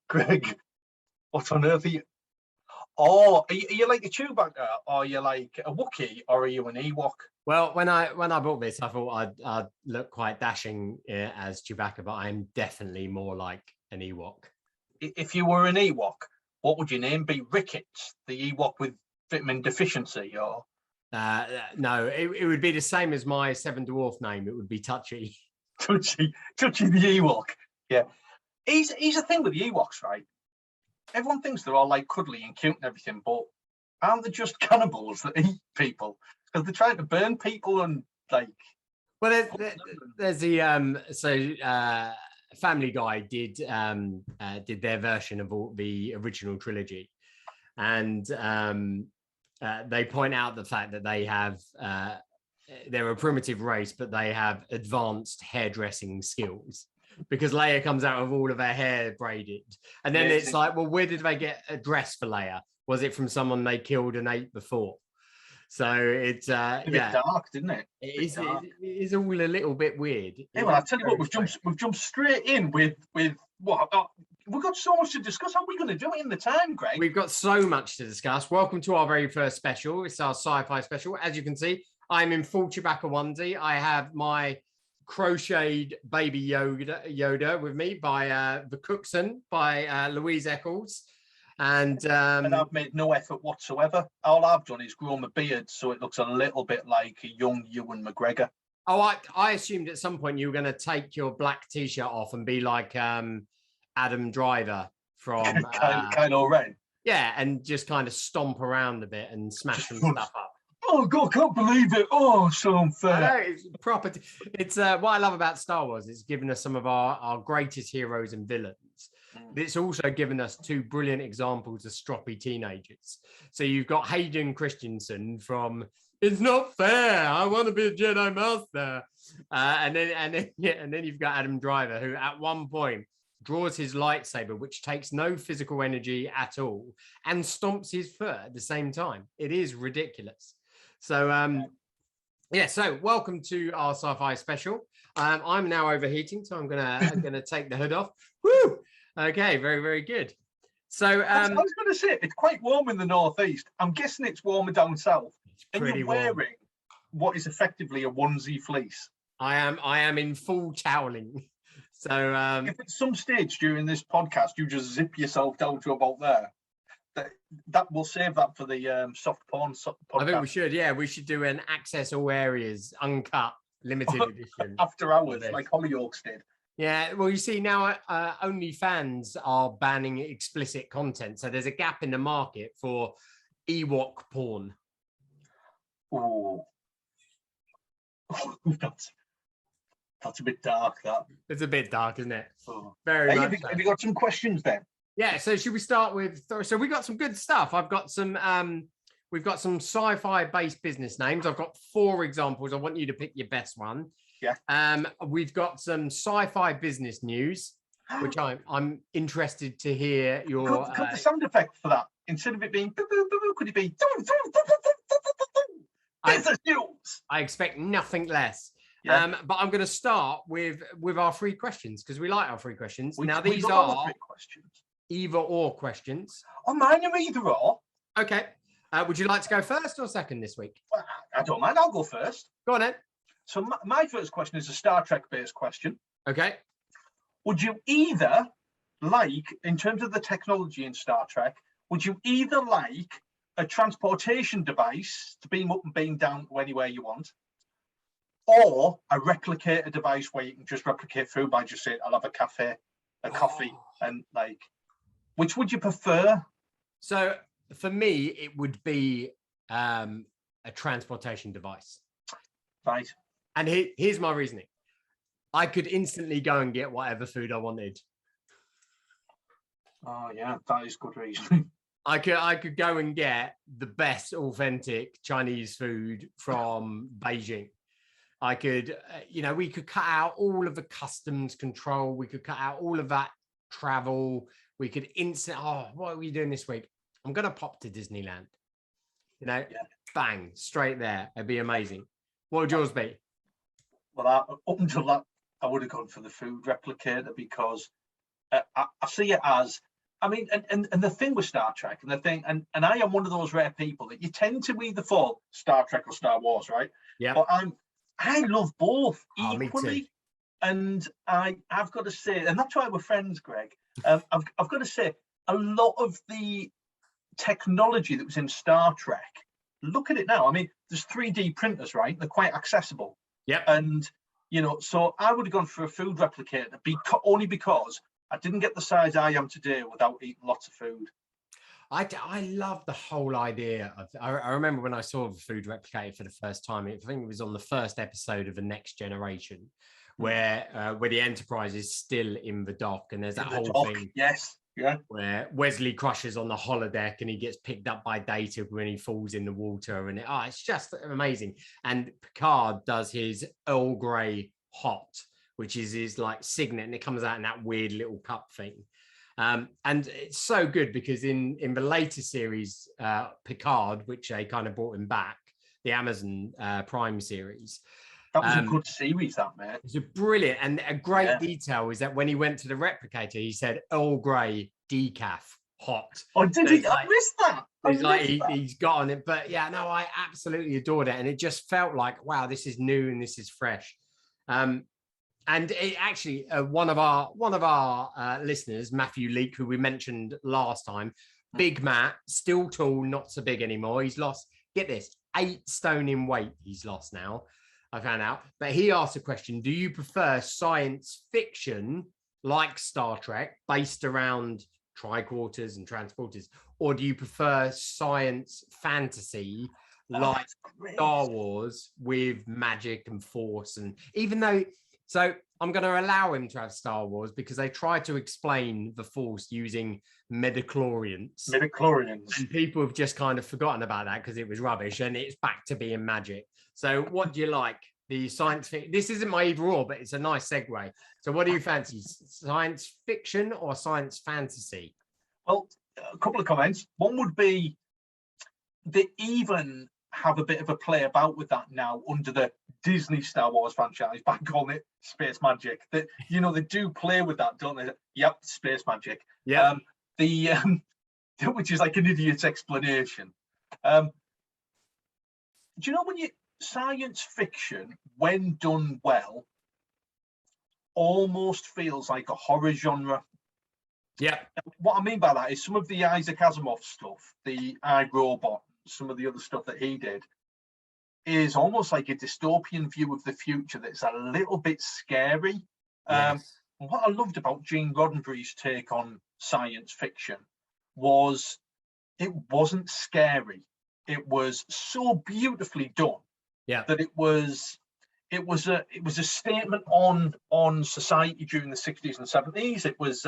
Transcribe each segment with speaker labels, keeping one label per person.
Speaker 1: Greg, what on earth are you? Oh, are you like a Chewbacca, or are you like a Wookiee, or are you an Ewok?
Speaker 2: Well, when I bought this, I thought I'd look quite dashing as Chewbacca, but I'm definitely more like an Ewok.
Speaker 1: If you were an Ewok, what would your name be? Ricketts, the Ewok with vitamin deficiency, or?
Speaker 2: No, it would be the same as my Seven Dwarf name. It would be Touchy.
Speaker 1: Touchy the Ewok. Yeah, he's a thing with the Ewoks, right? Everyone thinks they're all like cuddly and cute and everything, but aren't they just cannibals that eat people? Because they're trying to burn people and like.
Speaker 2: Well, there's the Family Guy did their version of the original trilogy, and they point out the fact that they have they're a primitive race, but they have advanced hairdressing skills. Because Leia comes out with all of her hair braided. And then it's like, well, where did they get a dress for Leia? Was it from someone they killed and ate before? So it's
Speaker 1: a bit dark, didn't it?
Speaker 2: It is all a little bit weird.
Speaker 1: Hey, well, I'll tell you what, we've jumped straight in with what? We've got so much to discuss. How are we going to do it in the time, Greg?
Speaker 2: We've got so much to discuss. Welcome to our very first special. It's our sci-fi special. As you can see, I'm in full Chewbacca onesie. I have my crocheted baby Yoda with me by the Cookson by Louise Eccles, and
Speaker 1: I've made no effort whatsoever. All I've done is grow my beard so it looks a little bit like a young Ewan McGregor.
Speaker 2: Oh, I assumed at some point you were going to take your black t-shirt off and be like Adam Driver from
Speaker 1: Kylo Ren.
Speaker 2: Yeah, and just kind of stomp around a bit and smash some stuff up.
Speaker 1: Oh God, I can't believe it! Oh, so unfair.
Speaker 2: No, it's proper. It's what I love about Star Wars. It's given us some of our greatest heroes and villains. It's also given us two brilliant examples of stroppy teenagers. So you've got Hayden Christensen from "It's Not Fair. I want to be a Jedi Master," and then you've got Adam Driver, who at one point draws his lightsaber, which takes no physical energy at all, and stomps his foot at the same time. It is ridiculous. So, so welcome to our sci-fi special. I'm now overheating, so I'm gonna take the hood off. Woo! Okay, very, very good. So,
Speaker 1: I was going to say it's quite warm in the northeast. I'm guessing it's warmer down south. And you're wearing what is effectively a onesie fleece.
Speaker 2: I am in full toweling. So,
Speaker 1: if at some stage during this podcast you just zip yourself down to about there. That will save that for the soft porn podcast.
Speaker 2: I think we should. Yeah, we should do an access all areas uncut limited edition
Speaker 1: after hours, like Hollyoaks did.
Speaker 2: Yeah, well, you see now, OnlyFans are banning explicit content, so there's a gap in the market for Ewok porn.
Speaker 1: Oh, that's a bit dark.
Speaker 2: It's a bit dark, isn't it?
Speaker 1: Oh.
Speaker 2: Very much.
Speaker 1: Have you got some questions then?
Speaker 2: Yeah, so should we start with, so we got some good stuff. I've got some, we've got some sci-fi based business names. I've got 4 examples. I want you to pick your best one.
Speaker 1: Yeah.
Speaker 2: We've got some sci-fi business news, which I'm interested to hear your...
Speaker 1: Got the sound effect for that. Instead of it being, could it be... business news?
Speaker 2: I expect nothing less.
Speaker 1: Yeah.
Speaker 2: But I'm going to start with our 3 questions, because we like our 3 questions. Now, these
Speaker 1: are 3 questions.
Speaker 2: Either or questions.
Speaker 1: Oh, mine are either or.
Speaker 2: Okay. Would you like to go first or second this week?
Speaker 1: Well, I don't mind. I'll go first.
Speaker 2: Go on then.
Speaker 1: So my first question is a Star Trek-based question.
Speaker 2: Okay.
Speaker 1: Would you either like, in terms of the technology in Star Trek, would you either like a transportation device to beam up and beam down to anywhere you want, or a replicator device where you can just replicate food by just saying, I'll have a coffee, and like, which would you prefer?
Speaker 2: So for me, it would be a transportation device.
Speaker 1: Right.
Speaker 2: And here's my reasoning. I could instantly go and get whatever food I wanted.
Speaker 1: Oh yeah, that is good reasoning.
Speaker 2: I could go and get the best authentic Chinese food from Beijing. I could, we could cut out all of the customs control. We could cut out all of that travel. We could what are we doing this week? I'm going to pop to Disneyland. Bang, straight there. It'd be amazing. What would yours be?
Speaker 1: Well, up until that, I would have gone for the food replicator, because I see it as, I mean, and the thing with Star Trek, and the thing, and I am one of those rare people that you tend to either fall Star Trek or Star Wars, right?
Speaker 2: Yeah.
Speaker 1: But I love both equally.
Speaker 2: Me too.
Speaker 1: And I've got to say, and that's why we're friends, Greg. I've got to say, a lot of the technology that was in Star Trek, look at it now. I mean, there's 3D printers, right? They're quite accessible.
Speaker 2: Yep.
Speaker 1: And, you know, so I would have gone for a food replicator only because I didn't get the size I am today without eating lots of food.
Speaker 2: I love the whole idea of, I remember when I saw the food replicator for the first time, I think it was on the first episode of The Next Generation, where the Enterprise is still in the dock, and there's that whole thing.
Speaker 1: Yes. Yeah.
Speaker 2: Where Wesley crushes on the holodeck and he gets picked up by Data when he falls in the water, and it's just amazing. And Picard does his Earl Grey hot, which is his like signet, and it comes out in that weird little cup thing. And it's so good because in the later series, Picard, which they kind of brought him back, the Amazon Prime series.
Speaker 1: That was a good series, that, man.
Speaker 2: It's a brilliant, and a great detail is that when he went to the replicator, he said Earl Grey decaf hot.
Speaker 1: Oh, did he? I missed that.
Speaker 2: He's got on it. But yeah, no, I absolutely adored it. And it just felt like, wow, this is new and this is fresh. And it actually, one of our listeners, Matthew Leake, who we mentioned last time, Big Matt, still tall, not so big anymore. He's lost, get this, 8 stone in weight he's lost now. I found out, but he asked a question: do you prefer science fiction like Star Trek, based around tricorders and transporters, or do you prefer science fantasy like Star Wars with magic and force? And even though, so I'm going to allow him to have Star Wars because they try to explain the force using midichlorians. And people have just kind of forgotten about that because it was rubbish, and it's back to being magic. So what do you like? The science fiction? This isn't my either or, but it's a nice segue. So what do you fancy? Science fiction or science fantasy?
Speaker 1: Well, a couple of comments. One would be they even have a bit of a play about with that now under the Disney Star Wars franchise by calling it space magic. That, you know, they do play with that, don't they? Yep, space magic.
Speaker 2: Yeah.
Speaker 1: Which is like an idiot's explanation. Do you know when science fiction, when done well, almost feels like a horror genre?
Speaker 2: Yeah.
Speaker 1: What I mean by that is some of the Isaac Asimov stuff, the iRobot, some of the other stuff that he did, is almost like a dystopian view of the future that's a little bit scary.
Speaker 2: Yes.
Speaker 1: What I loved about Gene Roddenberry's take on science fiction was it wasn't scary. It was so beautifully done that it was a statement on society during the 60s and 70s. It was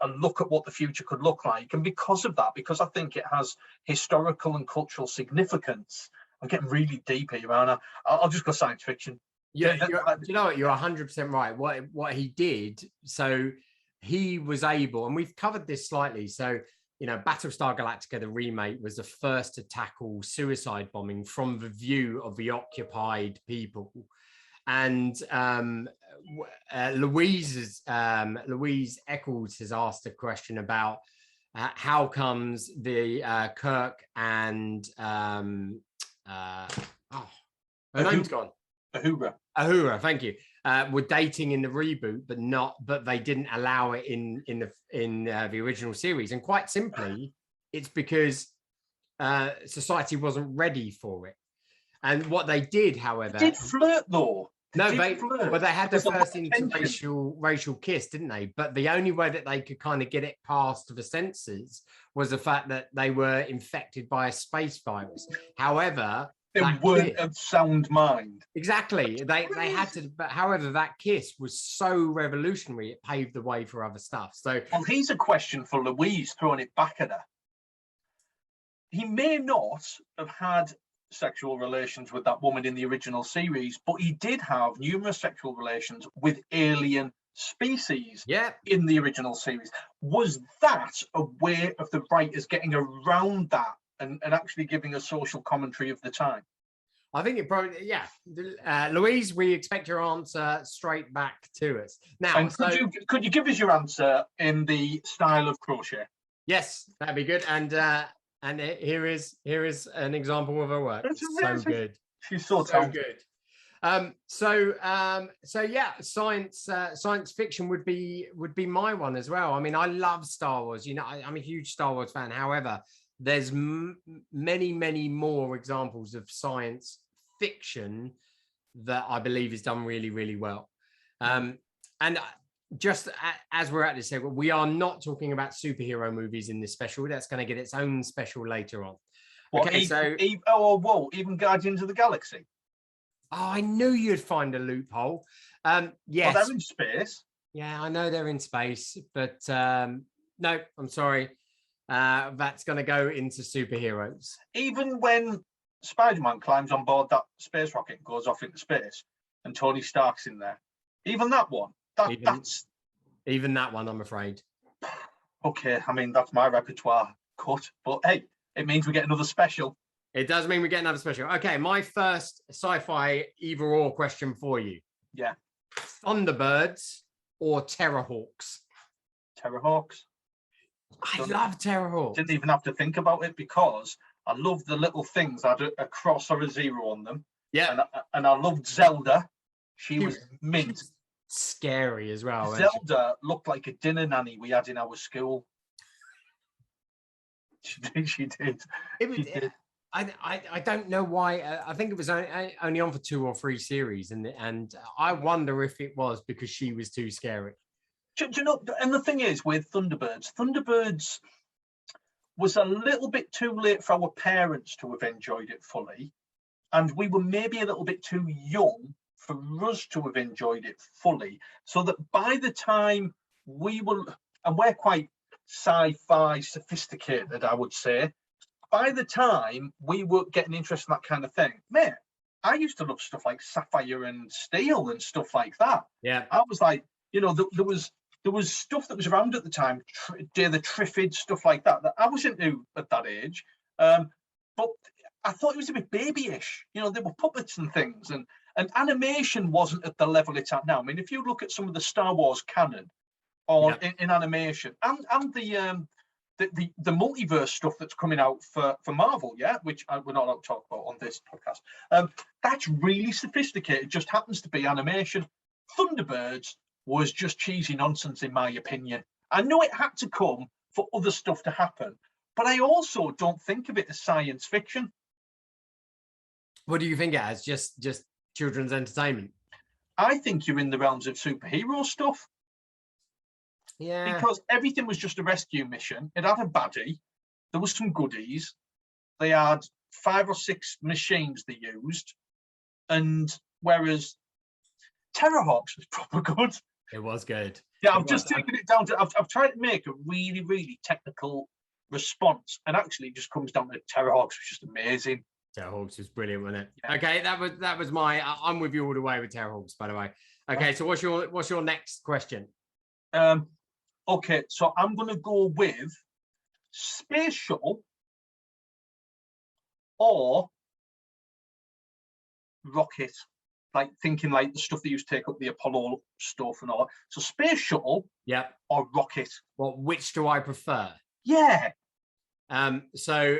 Speaker 1: a look at what the future could look like. And because of that, because I think it has historical and cultural significance, I'm getting really deep here, man. I'll just go science fiction.
Speaker 2: Yeah, you know what? You're 100% right. What he did, so he was able, and we've covered this slightly. So, you know, Battlestar Galactica, the remake, was the first to tackle suicide bombing from the view of the occupied people. And Louise Eccles has asked a question about how comes the Kirk and her name's gone. Uhura, thank you. Were dating in the reboot, but they didn't allow it in the original series. And quite simply, it's because society wasn't ready for it. And what they did, however,
Speaker 1: they did flirt though.
Speaker 2: But they had their first interracial kiss, didn't they? But the only way that they could kind of get it past the censors was the fact that they were infected by a space virus. However,
Speaker 1: they weren't of sound mind.
Speaker 2: Exactly. They had to, but however, that kiss was so revolutionary, it paved the way for other stuff. So,
Speaker 1: well, here's a question for Louise, throwing it back at her. He may not have had sexual relations with that woman in the original series, but he did have numerous sexual relations with alien species in the original series. Was that a way of the writers getting around that and actually giving a social commentary of the time?
Speaker 2: I think it probably, yeah. Louise, we expect your answer straight back to us. Now,
Speaker 1: and could you give us your answer in the style of crochet?
Speaker 2: Yes, that'd be good. And here is an example of her work. It's so good.
Speaker 1: She's so talented.
Speaker 2: Good. So yeah, science fiction would be my one as well. I mean, I love Star Wars. You know, I'm a huge Star Wars fan. However, there's many more examples of science fiction that I believe is done really well. And just as we're at this, we are not talking about superhero movies in this special. That's going to get its own special later on.
Speaker 1: What, okay, even Guardians of the Galaxy.
Speaker 2: Oh, I knew you'd find a loophole. Yes.
Speaker 1: Well, they're in space.
Speaker 2: Yeah, I know they're in space, but no, I'm sorry. That's going to go into superheroes.
Speaker 1: Even when Spider-Man climbs on board that space rocket and goes off into space, and Tony Stark's in there, even that one,
Speaker 2: even that one, I'm afraid.
Speaker 1: Okay, I mean, that's my repertoire cut, but hey, it means we get another special.
Speaker 2: It does mean we get another special. Okay, my first sci-fi either-or question for you.
Speaker 1: Yeah.
Speaker 2: Thunderbirds or Terrorhawks?
Speaker 1: Terrorhawks.
Speaker 2: I love Terrorhawks.
Speaker 1: Didn't even have to think about it because I love the little things that had a cross or a zero on them.
Speaker 2: Yeah.
Speaker 1: And I loved Zelda. She was mint.
Speaker 2: Scary as well.
Speaker 1: Zelda looked like a dinner nanny we had in our school. She did. She did.
Speaker 2: I don't know why. I think it was only on for 2 or 3 series, and I wonder if it was because she was too scary.
Speaker 1: Do you know? And the thing is, with Thunderbirds was a little bit too late for our parents to have enjoyed it fully, and we were maybe a little bit too young for us to have enjoyed it fully. So that by the time we were, and we're quite sci-fi sophisticated, I would say. By the time we were getting interested in that kind of thing, man, I used to love stuff like Sapphire and Steel and stuff like that.
Speaker 2: Yeah,
Speaker 1: I was like, you know, there was stuff that was around at the time, Day the Triffids, stuff like that I was into at that age. But I thought it was a bit babyish. You know, there were puppets and things, and animation wasn't at the level it's at now. I mean, if you look at some of the Star Wars canon in animation and the multiverse stuff that's coming out for Marvel, which we're not allowed to talk about on this podcast. That's really sophisticated, just happens to be animation. Thunderbirds was just cheesy nonsense, in my opinion. I know it had to come for other stuff to happen, but I also don't think of it as science fiction.
Speaker 2: What do you think it as? Just children's entertainment?
Speaker 1: I think you're in the realms of superhero stuff.
Speaker 2: Yeah.
Speaker 1: Because everything was just a rescue mission. It had a baddie. There was some goodies. They had 5 or 6 machines they used. And whereas Terrorhawks was proper good.
Speaker 2: It was good.
Speaker 1: Yeah, I've just taken it down to, I've tried to make a really technical response. And actually it just comes down to Terrorhawks, which is just amazing.
Speaker 2: Terrorhawks was brilliant, wasn't it? Yeah. Okay, that was my, I'm with you all the way with Terrorhawks, by the way. Okay, so what's your next question?
Speaker 1: Okay, so I'm going to go with Space Shuttle or rocket, like thinking like the stuff that used to take up the Apollo stuff and all. So Space Shuttle, or rocket.
Speaker 2: Well, which do I prefer?
Speaker 1: Yeah.
Speaker 2: So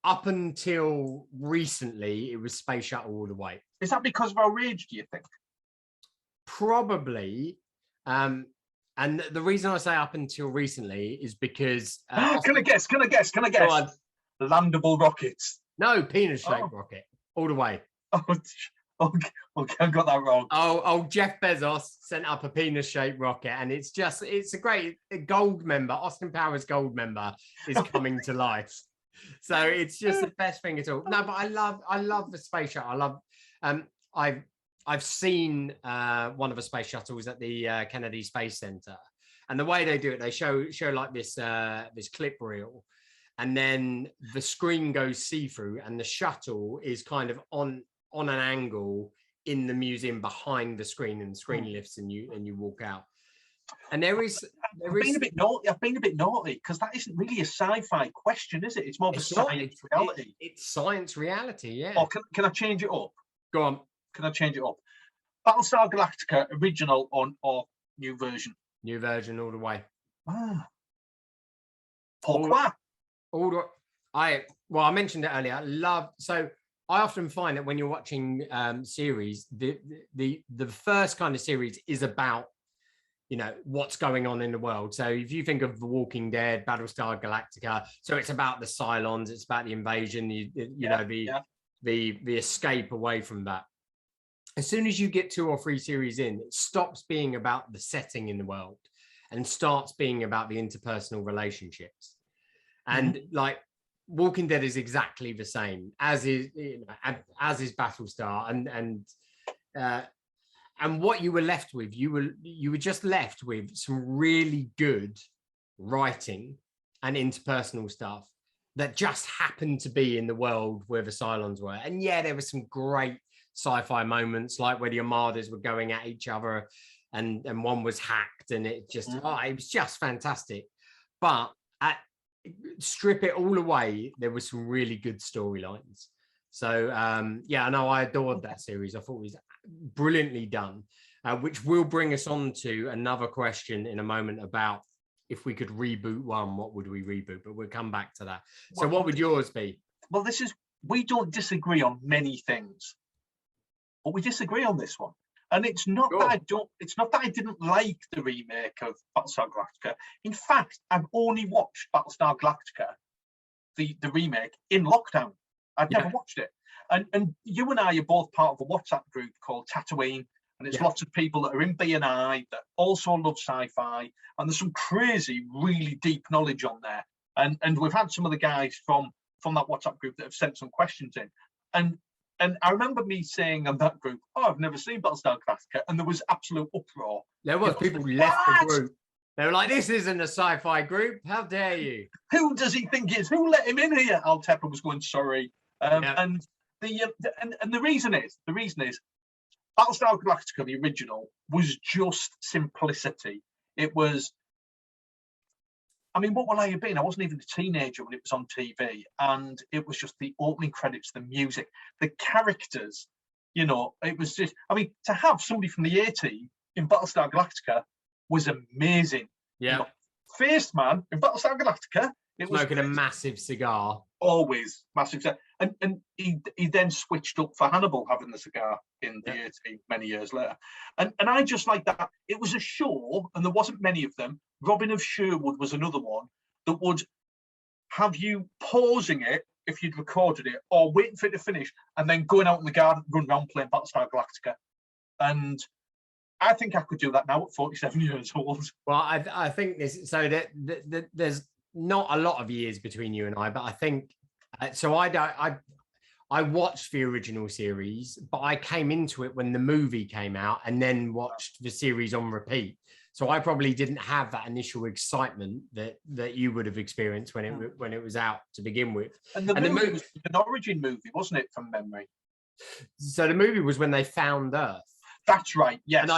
Speaker 2: up until recently, it was Space Shuttle all the way.
Speaker 1: Is that because of our age, do you think?
Speaker 2: Probably. And the reason I say up until recently is because...
Speaker 1: Can I guess? Landable rockets.
Speaker 2: No, penis-shaped rocket. All the way.
Speaker 1: Oh, okay, I got that wrong.
Speaker 2: Oh, Jeff Bezos sent up a penis-shaped rocket, and it's a great gold member. Austin Powers gold member is coming to life. So it's just the best thing at all. No, but I love the space shuttle. I've seen one of the space shuttles at the Kennedy Space Center, and the way they do it, they show like this clip reel, and then the screen goes see-through, and the shuttle is kind of on an angle in the museum behind the screen, and the screen lifts, and you walk out. And
Speaker 1: I've been a bit naughty because that isn't really a sci-fi question, is it? It's more of a science reality.
Speaker 2: It's science reality, yeah.
Speaker 1: Or can I change it up?
Speaker 2: Go on.
Speaker 1: Can I change it up? Battlestar Galactica, original or new version?
Speaker 2: New version all the way.
Speaker 1: Pourquoi?
Speaker 2: I mentioned it earlier. I often find that when you're watching series, the first kind of series is about, what's going on in the world. So if you think of The Walking Dead, Battlestar Galactica, so it's about the Cylons, it's about the invasion, the escape away from that. As soon as you get 2 or 3 series in, it stops being about the setting in the world and starts being about the interpersonal relationships. And like Walking Dead is exactly the same as is Battlestar, and what you were left with, you were just left with some really good writing and interpersonal stuff that just happened to be in the world where the Cylons were. And yeah, there were some great sci-fi moments, like where the armadas were going at each other and one was hacked, and it just it was just fantastic. But strip it all away, there were some really good storylines. So I adored that series. I thought it was brilliantly done, which will bring us on to another question in a moment about if we could reboot one, what would we reboot? But we'll come back to that. So what would yours be?
Speaker 1: Well, we don't disagree on many things, but we disagree on this one. And it's not that I didn't like the remake of Battlestar Galactica. In fact, I've only watched Battlestar Galactica, the remake, in lockdown. I'd never watched it. And you and I are both part of a WhatsApp group called Tatooine, and it's lots of people that are in B&I that also love sci-fi, and there's some crazy, really deep knowledge on there. And we've had some of the guys from that WhatsApp group that have sent some questions in. And I remember me saying on that group, I've never seen Battlestar Galactica, and there was absolute uproar.
Speaker 2: There was people left the group. They were like, this isn't a sci-fi group. How dare you?
Speaker 1: Who does he think it is? Who let him in here? Al Tepper was going, sorry. And the reason is Battlestar Galactica, the original, was just simplicity. It was, what will I have been? I wasn't even a teenager when it was on TV, and it was just the opening credits, the music, the characters. It was just, to have somebody from the A-Team in Battlestar Galactica was amazing.
Speaker 2: Yeah.
Speaker 1: First man in Battlestar Galactica. It was
Speaker 2: smoking a massive cigar.
Speaker 1: Always massive cigar. And he then switched up for Hannibal having the cigar in the A-Team many years later. And I just like that. It was a show, and there wasn't many of them. Robin of Sherwood was another one that would have you pausing it if you'd recorded it, or waiting for it to finish, and then going out in the garden, run around playing Battlestar Galactica. And I think I could do that now at 47 years old.
Speaker 2: Well, I think this, so that there's not a lot of years between you and I, but I think so. I watched the original series, but I came into it when the movie came out, and then watched the series on repeat. So I probably didn't have that initial excitement that you would have experienced when it was out to begin with.
Speaker 1: And the movie was an origin movie, wasn't it, from memory?
Speaker 2: So the movie was when they found Earth.
Speaker 1: That's right. Yes.
Speaker 2: And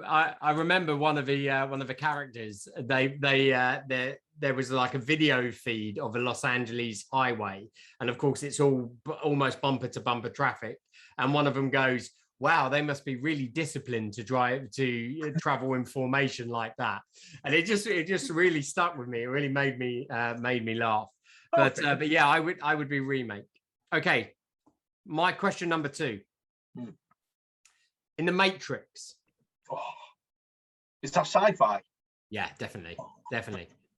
Speaker 2: I remember one of the characters. There was like a video feed of a Los Angeles highway, and of course it's all almost bumper to bumper traffic. And one of them goes, "Wow, they must be really disciplined to travel in formation like that." And it just really stuck with me. It really made me laugh. But yeah, I would be remake. Okay, my question number 2. In the Matrix.
Speaker 1: Is that sci-fi?
Speaker 2: Yeah, definitely.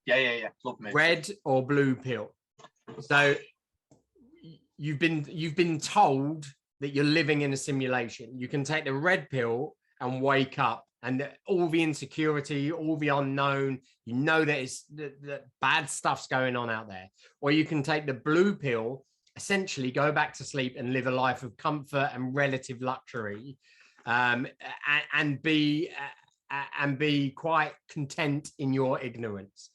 Speaker 1: Yeah. Love me.
Speaker 2: Red or blue pill. So you've been told that you're living in a simulation. You can take the red pill and wake up, and all the insecurity, all the unknown, that bad stuff's going on out there. Or you can take the blue pill, essentially go back to sleep and live a life of comfort and relative luxury. And be quite content in your ignorance.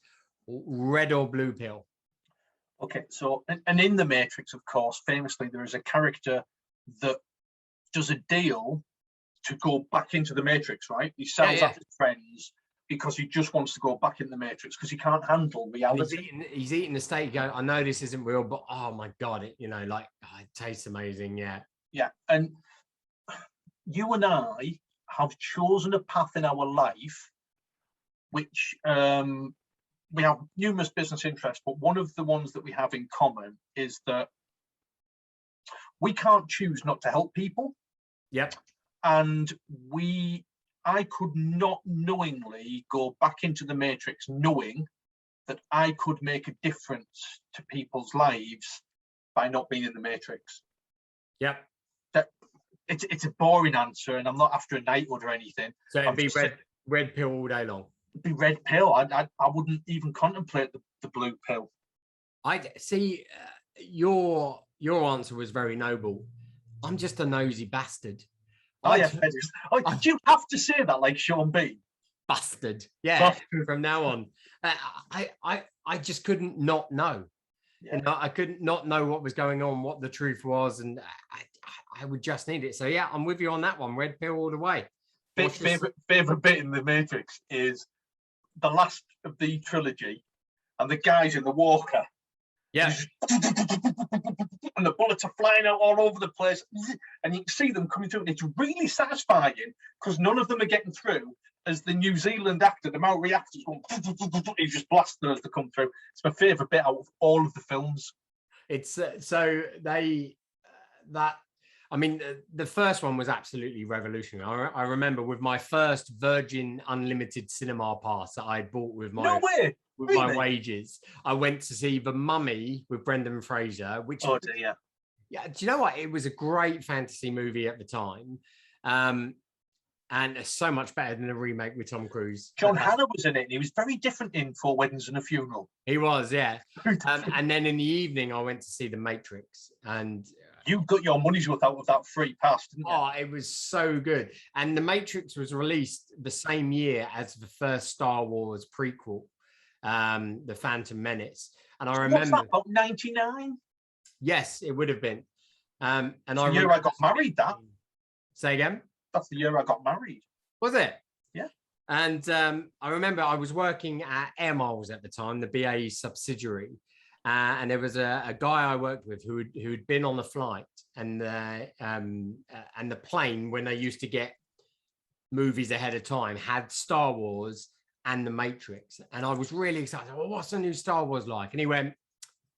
Speaker 2: Red or blue pill?
Speaker 1: Okay, so and in the Matrix, of course, famously there is a character that does a deal to go back into the Matrix, right? He sells out his friends, because he just wants to go back in the Matrix because he can't handle reality.
Speaker 2: He's eating the steak going, I know this isn't real, but oh my God, it, like, it tastes amazing. Yeah.
Speaker 1: Yeah. And you and I have chosen a path in our life, which we have numerous business interests, but one of the ones that we have in common is that we can't choose not to help people.
Speaker 2: Yep.
Speaker 1: And I could not knowingly go back into the Matrix knowing that I could make a difference to people's lives by not being in the Matrix.
Speaker 2: Yep.
Speaker 1: It's a boring answer, and I'm not after a knighthood or anything.
Speaker 2: So it'd be red pill all day long.
Speaker 1: It'd be red pill. I wouldn't even contemplate the blue pill.
Speaker 2: I see. Your answer was very noble. I'm just a nosy bastard.
Speaker 1: Oh, yeah. Did you have to say that like Sean Bean?
Speaker 2: Bastard. Yeah. From now on, I just couldn't not know. Yeah. I couldn't not know what was going on, what the truth was, and I would just need it. So yeah, I'm with you on that one. Red pill all the way.
Speaker 1: Favorite bit in the Matrix is the last of the trilogy, and the guys in the walker.
Speaker 2: Yeah.
Speaker 1: And the bullets are flying out all over the place, and you can see them coming through. It's really satisfying because none of them are getting through. As the New Zealand actor, the Maori actor's going, he just blasting as they come through. It's my favourite bit out of all of the films.
Speaker 2: It's so they that. I mean, the first one was absolutely revolutionary. I remember with my first Virgin Unlimited cinema pass that I bought with my my wages, I went to see The Mummy with Brendan Fraser, which
Speaker 1: do you
Speaker 2: know what? It was a great fantasy movie at the time. And it's so much better than a remake with Tom Cruise.
Speaker 1: John Hannah was in it, and he was very different in Four Weddings and a Funeral.
Speaker 2: He was, yeah. And then in the evening, I went to see The Matrix, and
Speaker 1: you got your money's worth out of that free pass, didn't you?
Speaker 2: Oh, it was so good. And The Matrix was released the same year as the first Star Wars prequel, The Phantom Menace. And I remember
Speaker 1: about 99.
Speaker 2: Yes, it would have been. And
Speaker 1: the year I got married. That.
Speaker 2: Say again.
Speaker 1: That's the year I got married.
Speaker 2: Was it?
Speaker 1: Yeah.
Speaker 2: And I remember I was working at Air Miles at the time, the BAE subsidiary. And there was a guy I worked with who'd been on the flight and the plane, when they used to get movies ahead of time, had Star Wars and The Matrix. And I was really excited. Well, what's the new Star Wars like? And he went,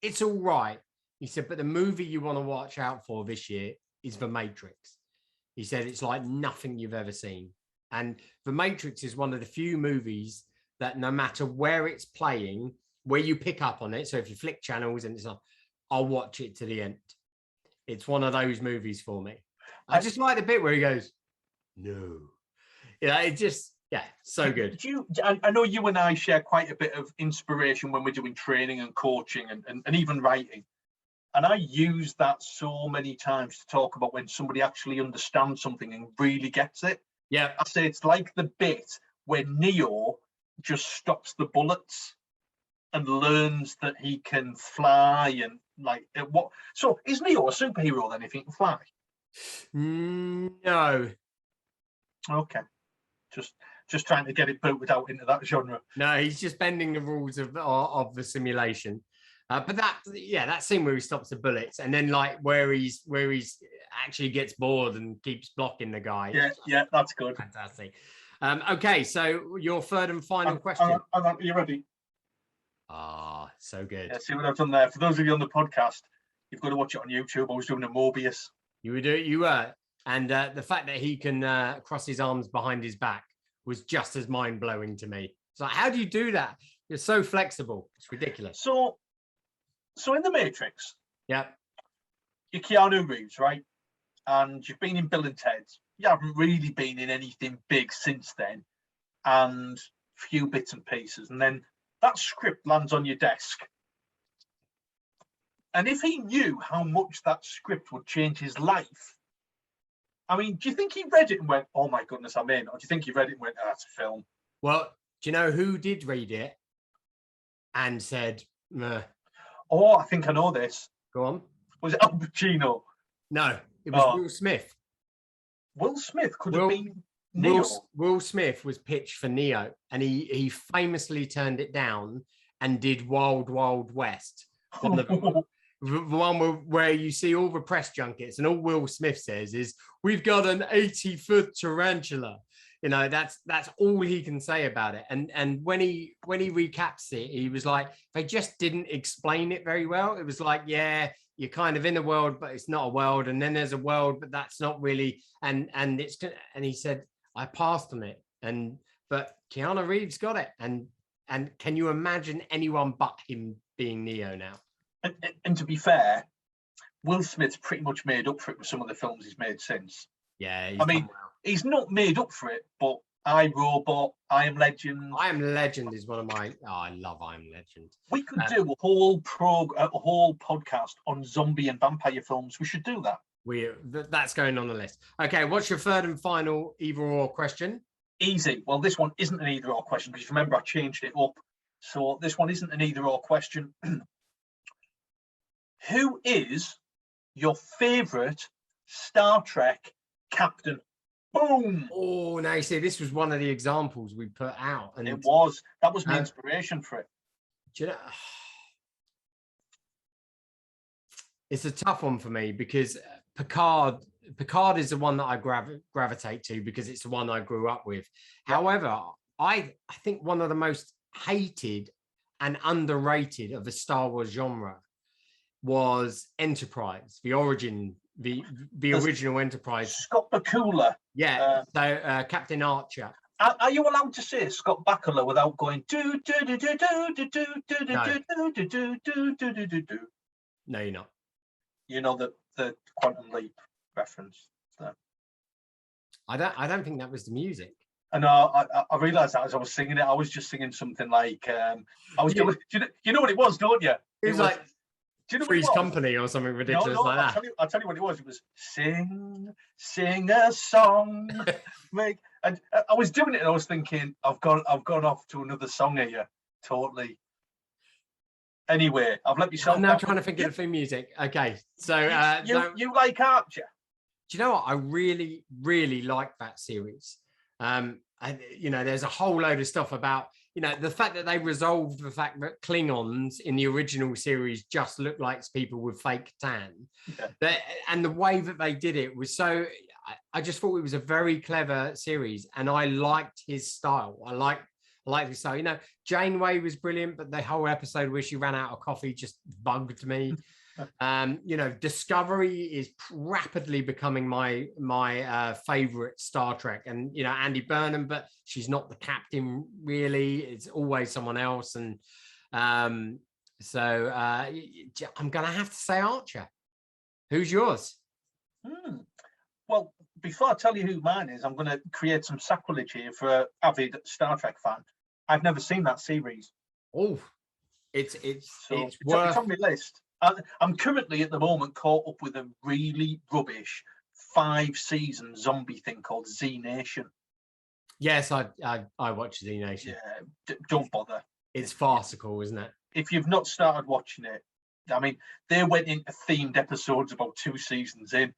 Speaker 2: it's all right. He said, but the movie you want to watch out for this year is The Matrix. He said, it's like nothing you've ever seen. And The Matrix is one of the few movies that no matter where it's playing, where you pick up on it. So if you flick channels and it's on, I'll watch it to the end. It's one of those movies for me. I just like the bit where he goes, no. Yeah, it just, yeah, so good.
Speaker 1: I know you and I share quite a bit of inspiration when we're doing training and coaching and even writing. And I use that so many times to talk about when somebody actually understands something and really gets it.
Speaker 2: Yeah.
Speaker 1: I say it's like the bit where Neo just stops the bullets and learns that he can fly and like what. So is Neo a superhero then if he can fly?
Speaker 2: No.
Speaker 1: Okay. Just trying to get it booted out into that genre.
Speaker 2: No, he's just bending the rules of the simulation. But that scene where he stops the bullets and then like where he's actually gets bored and keeps blocking the guy.
Speaker 1: Yeah, that's good.
Speaker 2: Fantastic. Okay, so your third and final question.
Speaker 1: Are you ready?
Speaker 2: So good.
Speaker 1: Yeah, see what I've done there. For those of you on the podcast, you've got to watch it on YouTube. I was doing a Mobius.
Speaker 2: You were. And the fact that he can cross his arms behind his back was just as mind-blowing to me. It's like, how do you do that? You're so flexible. It's ridiculous.
Speaker 1: So in The Matrix,
Speaker 2: yeah,
Speaker 1: you're Keanu Reeves, right? And you've been in Bill and Ted. You haven't really been in anything big since then, and few bits and pieces. And then that script lands on your desk. And if he knew how much that script would change his life, I mean, do you think he read it and went, oh my goodness, I'm in? Or do you think he read it and went, oh, that's a film?
Speaker 2: Well, do you know who did read it and said, meh?
Speaker 1: Oh, I think I know this.
Speaker 2: Go on.
Speaker 1: Was it Al Pacino?
Speaker 2: No, it was Will Smith.
Speaker 1: Will Smith could have been Neo.
Speaker 2: Will Smith was pitched for Neo, and he famously turned it down and did Wild Wild West. The one where you see all the press junkets and all Will Smith says is, "We've got an 80-foot tarantula." You know, that's all he can say about it. And when he recaps it, he was like, they just didn't explain it very well. It was like, yeah, you're kind of in a world, but it's not a world, and then there's a world, but that's not really. And he said, I passed on it, but Keanu Reeves got it. And can you imagine anyone but him being Neo now?
Speaker 1: And to be fair, Will Smith's pretty much made up for it with some of the films he's made since.
Speaker 2: Yeah,
Speaker 1: I mean, he's not made up for it, but I, Robot, I Am Legend.
Speaker 2: I Am Legend is one of my. Oh, I love I Am Legend.
Speaker 1: We could do a whole podcast on zombie and vampire films. We should do that.
Speaker 2: That's going on the list. Okay, what's your third and final either or question?
Speaker 1: Easy. Well, this one isn't an either or question because remember I changed it up. So this one isn't an either or question. Who is your favorite Star Trek captain? Boom.
Speaker 2: Oh, now you see, this was one of the examples we put out, and
Speaker 1: that was my inspiration for it.
Speaker 2: Do you know, it's a tough one for me because Picard is the one that I gravitate to because it's the one I grew up with. Yeah. However, I think one of the most hated and underrated of the Star Wars genre was Enterprise, the original Enterprise.
Speaker 1: Scott Bakula.
Speaker 2: Yeah, so Captain Archer.
Speaker 1: Are you allowed to say Scott Bakula without going do do do do do do do do do do do do do do?
Speaker 2: No, you're not.
Speaker 1: You know the Quantum Leap reference. So.
Speaker 2: I don't think that was the music.
Speaker 1: I know. I realised that as I was singing it. I was just singing something like I was doing. You know what it was, don't you?
Speaker 2: It was like.
Speaker 1: Do you know
Speaker 2: Three's Company or something ridiculous like that.
Speaker 1: I'll tell you what it was. It was sing a song. And I was doing it and I was thinking, I've gone off to another song here. Totally. Anyway, I've let myself.
Speaker 2: I'm now trying to think of the theme music. Okay, so
Speaker 1: you like Archer?
Speaker 2: Do you know what? I really, really like that series. And there's a whole load of stuff about. The fact that they resolved the fact that Klingons in the original series just look like people with fake tan. Yeah. And the way that they did it was so, I just thought it was a very clever series and I liked his style. I liked his style. Janeway was brilliant, but the whole episode where she ran out of coffee just bugged me. Discovery is rapidly becoming my favorite Star Trek, and Andy Burnham, but she's not the captain really. It's always someone else, and so I'm gonna have to say Archer. Who's yours?
Speaker 1: Well, before I tell you who mine is, I'm going to create some sacrilege here for an avid Star Trek fan. I've never seen that series.
Speaker 2: Oh, it's worth.
Speaker 1: It's on my list. I'm currently at the moment caught up with a really rubbish 5-season zombie thing called Z Nation.
Speaker 2: Yes, I watch Z Nation.
Speaker 1: Yeah, don't bother.
Speaker 2: It's farcical, isn't it?
Speaker 1: If you've not started watching it, I mean, they went into themed episodes about 2 seasons in.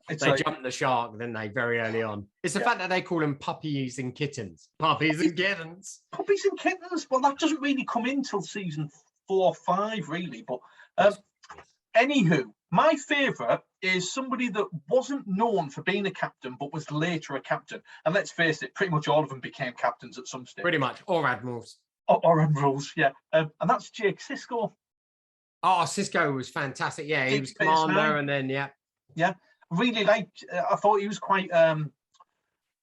Speaker 2: They jumped the shark, didn't they, very early on? It's the fact that they call them puppies and kittens. Puppies and kittens.
Speaker 1: Puppies and kittens? Well, that doesn't really come in till season 4 or 5, really, but anywho, my favourite is somebody that wasn't known for being a captain, but was later a captain. And let's face it, pretty much all of them became captains at some stage.
Speaker 2: Pretty much, or admirals.
Speaker 1: Or admirals, yeah. And that's Jake Sisko.
Speaker 2: Oh, Sisko was fantastic. Yeah, he was commander, and then
Speaker 1: yeah. Really liked. I thought he was quite.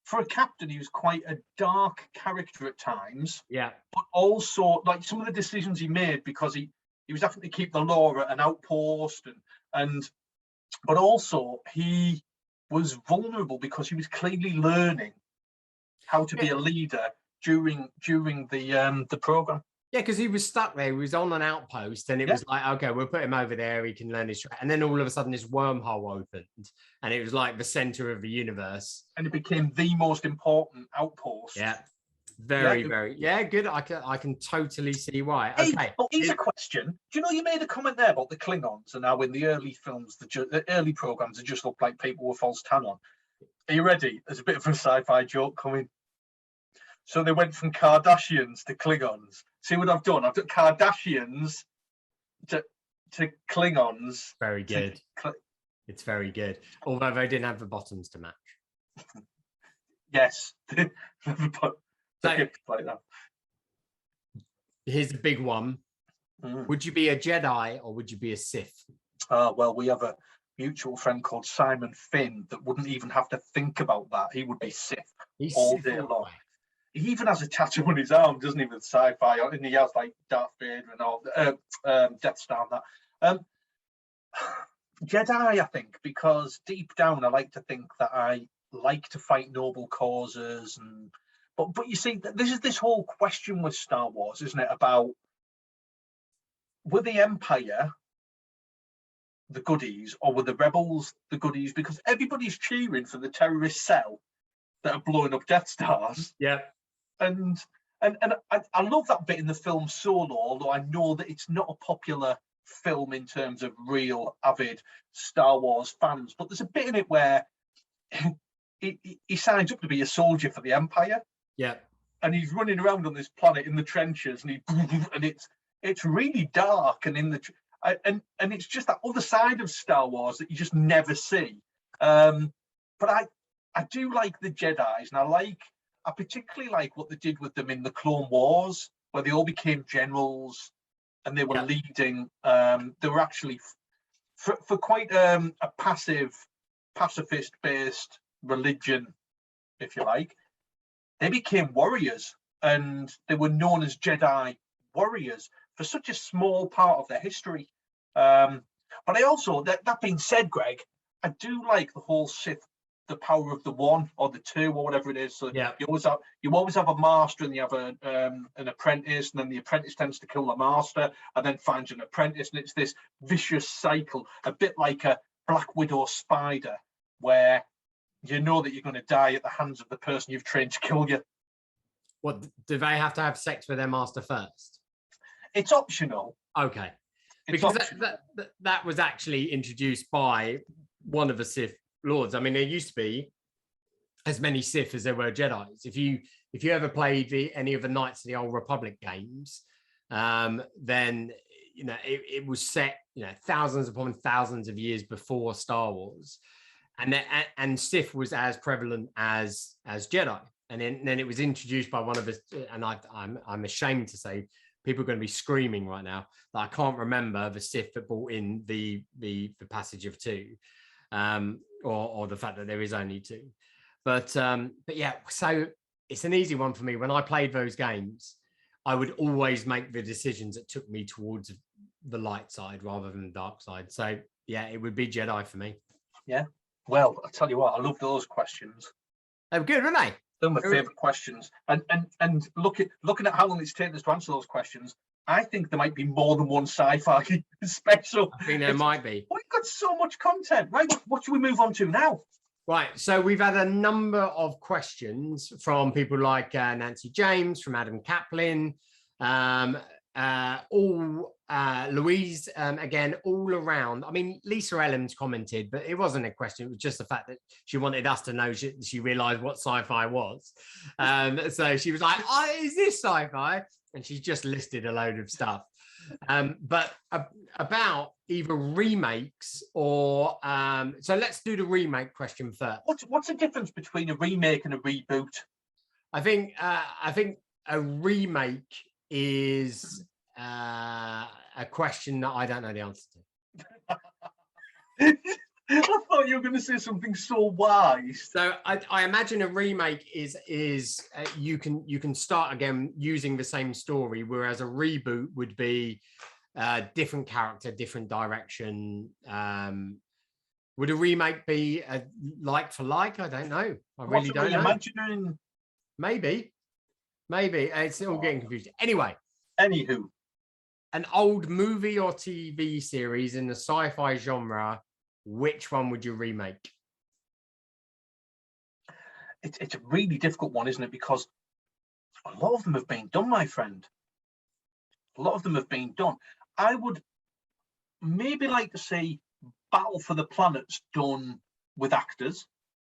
Speaker 1: For a captain, he was quite a dark character at times.
Speaker 2: Yeah.
Speaker 1: But also, like some of the decisions he made, because he was having to keep the law at an outpost, but also he was vulnerable because he was clearly learning how to be a leader during the program.
Speaker 2: Yeah, because he was stuck there. He was on an outpost, and it was like, okay, we'll put him over there. He can learn his track. And then all of a sudden, this wormhole opened, and it was like the center of the universe.
Speaker 1: And it became the most important outpost.
Speaker 2: Yeah, very. Yeah, good. I can totally see why.
Speaker 1: Hey,
Speaker 2: okay.
Speaker 1: But here's a question. Do you know you made a comment there about the Klingons and how in the early films, the early programs, it just looked like people with false tan on? Are you ready? There's a bit of a sci-fi joke coming. So they went from Kardashians to Klingons. See what I've done? I've done Kardashians to Klingons.
Speaker 2: Very good. It's very good. Although they didn't have the bottoms to match.
Speaker 1: Yes.
Speaker 2: So,
Speaker 1: like that.
Speaker 2: Here's a big one. Would you be a Jedi or would you be a Sith?
Speaker 1: Well, we have a mutual friend called Simon Finn that wouldn't even have to think about that. He would be Sith all day long. He even has a tattoo on his arm, doesn't he, with sci-fi, and he has like Darth Vader and all, Death Star and that. Jedi, I think, because deep down I like to think that I like to fight noble causes, but you see, this is this whole question with Star Wars, isn't it, about were the Empire the goodies or were the rebels the goodies? Because everybody's cheering for the terrorist cell that are blowing up Death Stars.
Speaker 2: Yeah.
Speaker 1: And I love that bit in the film Solo, although I know that it's not a popular film in terms of real avid Star Wars fans. But there's a bit in it where he signs up to be a soldier for the Empire.
Speaker 2: Yeah.
Speaker 1: And he's running around on this planet in the trenches, and it's really dark and in the and it's just that other side of Star Wars that you just never see. But I do like the Jedis, and I particularly like what they did with them in the Clone Wars, where they all became generals and they were leading. They were actually for quite a pacifist-based religion, if you like. They became warriors, and they were known as Jedi warriors for such a small part of their history. But I also, that being said, Greg, I do like the whole Sith, the power of the one or the two or whatever it is. So you always have a master, and you have an apprentice, and then the apprentice tends to kill the master and then finds an apprentice, and it's this vicious cycle, a bit like a Black Widow spider, where you know that you're going to die at the hands of the person you've trained to kill you.
Speaker 2: What, do they have to have sex with their master first?
Speaker 1: It's optional.
Speaker 2: Okay. Because that was actually introduced by one of the Sith Lords. I mean, there used to be as many Sith as there were Jedis. If you ever played any of the Knights of the Old Republic games, then it was set thousands upon thousands of years before Star Wars, and Sith was as prevalent as Jedi. And then it was introduced by one of us, and I'm ashamed to say, people are going to be screaming right now that I can't remember the Sith that brought in the passage of two, or the fact that there is only two. But yeah, so it's an easy one for me. When I played those games, I would always make the decisions that took me towards the light side rather than the dark side. So yeah, it would be Jedi for me.
Speaker 1: Yeah. Well, I tell you what, I love those questions.
Speaker 2: They were good, weren't they?
Speaker 1: They're my favourite questions. And looking at how long it's taken us to answer those questions, I think there might be more than one SciFi special.
Speaker 2: I think there might be.
Speaker 1: We've got so much content. Right, what should we move on to now?
Speaker 2: Right, so we've had a number of questions from people like Nancy James, from Adam Kaplan, Louise, again, all around. I mean, Lisa Ellens commented, but it wasn't a question. It was just the fact that she wanted us to know she realized what sci-fi was. So she was like, is this sci-fi? And she's just listed a load of stuff. But about either remakes or so let's do the remake question first.
Speaker 1: What's the difference between a remake and a reboot?
Speaker 2: I think a remake is a question that I don't know the answer to.
Speaker 1: I thought you were going to say something so wise.
Speaker 2: So I imagine a remake is you can start again using the same story, whereas a reboot would be different character, different direction. Would a remake be a like for like? I don't know. I really don't know.
Speaker 1: Imagining...
Speaker 2: Maybe it's all getting confused. Anyway.
Speaker 1: Anywho,
Speaker 2: an old movie or TV series in the sci-fi genre, which one would you remake?
Speaker 1: It's a really difficult one, isn't it? Because a lot of them have been done, my friend. A lot of them have been done. I would maybe like to see Battle for the Planets done with actors.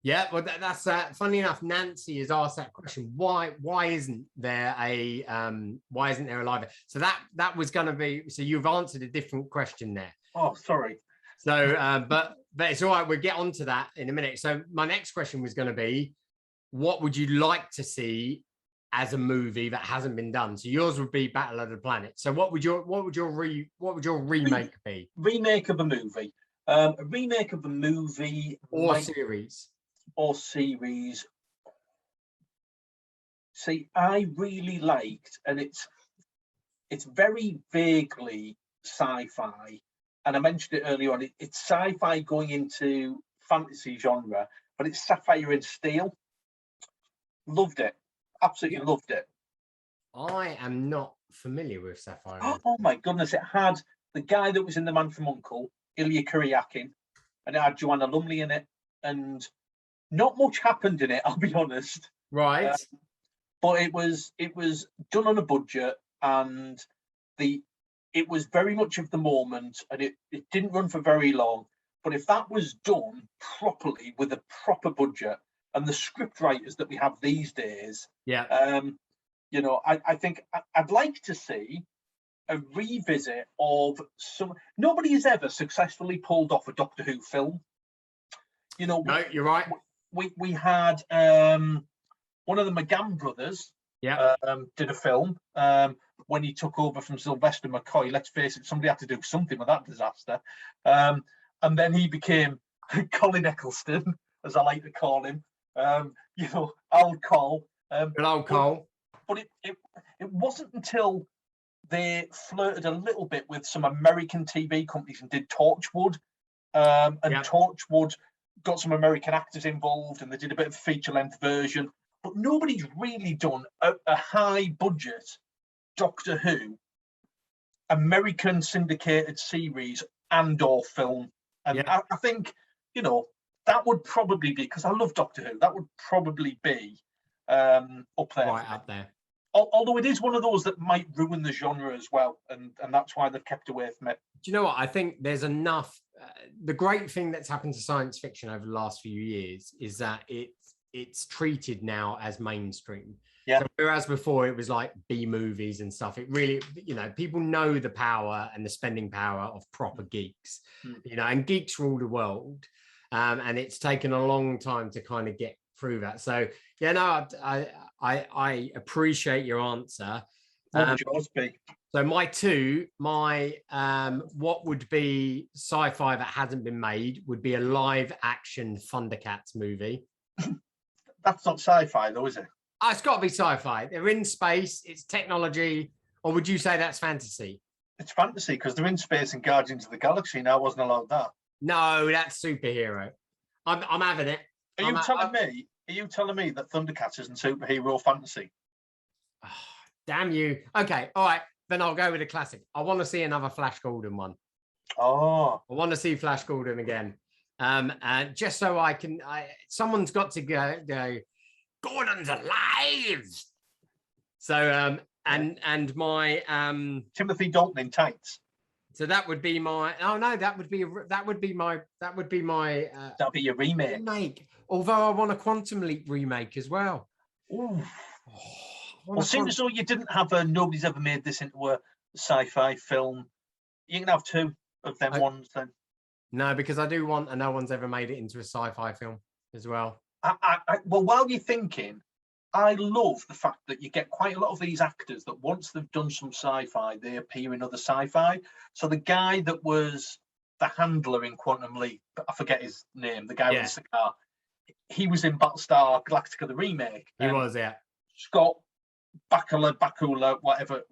Speaker 2: Yeah, well, that's funny enough. Nancy has asked that question. Why isn't there a live? So that was going to be. So you've answered a different question there.
Speaker 1: Oh, sorry.
Speaker 2: So, but it's all right. We'll get onto that in a minute. So my next question was going to be, what would you like to see as a movie that hasn't been done? So yours would be Battle of the Planet. So what would your remake be?
Speaker 1: Remake of a movie. A remake of a movie
Speaker 2: or series.
Speaker 1: Or series. See, I really liked, and it's very vaguely sci-fi, and I mentioned it earlier on. It's sci-fi going into fantasy genre, but it's Sapphire and Steel. Loved it, absolutely loved it.
Speaker 2: I am not familiar with Sapphire.
Speaker 1: Oh my goodness! It had the guy that was in The Man from U.N.C.L.E., Ilya Kuryakin, and it had Joanna Lumley in it, and not much happened in it, I'll be honest.
Speaker 2: Right.
Speaker 1: But it was done on a budget, and it was very much of the moment, and it didn't run for very long. But if that was done properly with a proper budget and the script writers that we have these days, you know, I think I'd like to see a revisit of some. Nobody has ever successfully pulled off a Doctor Who film. You know,
Speaker 2: no, you're right.
Speaker 1: We had one of the McGann brothers did a film when he took over from Sylvester McCoy. Let's face it, somebody had to do something with that disaster. And then he became Colin Eccleston, as I like to call him. You know, Old Col.
Speaker 2: Old Col.
Speaker 1: But it wasn't until they flirted a little bit with some American TV companies and did Torchwood. Torchwood got some American actors involved, and they did a bit of a feature-length version. But nobody's really done a high-budget Doctor Who American syndicated series and/or film. And I think, you know, that would probably be, because I love Doctor Who, that would probably be up there.
Speaker 2: Right up there.
Speaker 1: Although it is one of those that might ruin the genre as well, and that's why they've kept away from it. Do
Speaker 2: you know what? I think there's enough. The great thing that's happened to science fiction over the last few years is that it's treated now as mainstream.
Speaker 1: Yeah.
Speaker 2: So whereas before it was like B movies and stuff, it really, you know, people know the power and the spending power of proper geeks, you know, and geeks rule the world. And it's taken a long time to kind of get through that. So yeah, no, I appreciate your answer.
Speaker 1: What would yours be?
Speaker 2: So what would be sci-fi that hasn't been made would be a live action Thundercats movie.
Speaker 1: That's not sci-fi though, is it?
Speaker 2: Oh, it's got to be sci-fi. They're in space, it's technology, or would you say that's fantasy?
Speaker 1: It's fantasy because they're in space in Guardians of the Galaxy, and I wasn't allowed that.
Speaker 2: No, that's superhero. I'm having it.
Speaker 1: Are you telling me that Thundercats isn't superhero fantasy?
Speaker 2: Oh, damn you. Okay, all right. Then I'll go with a classic. I want to see another Flash Gordon one.
Speaker 1: Oh.
Speaker 2: I want to see Flash Gordon again. And just so I can, someone's got to go, Gordon's alive. So, and my
Speaker 1: Timothy Dalton in tights.
Speaker 2: So that would be my. Oh no, that would be my. That'd be
Speaker 1: your remake.
Speaker 2: Although I want a Quantum Leap remake as well.
Speaker 1: Ooh. Well, seeing as though you didn't have nobody's ever made this into a sci-fi film, you can have two of them ones then.
Speaker 2: No, because I do want, and no one's ever made it into a sci-fi film as well.
Speaker 1: Well, while you're thinking, I love the fact that you get quite a lot of these actors that once they've done some sci-fi, they appear in other sci-fi. So the guy that was the handler in Quantum Leap, I forget his name, the guy with the cigar, he was in Battlestar Galactica, the remake.
Speaker 2: He was, yeah.
Speaker 1: Scott Bakula, whatever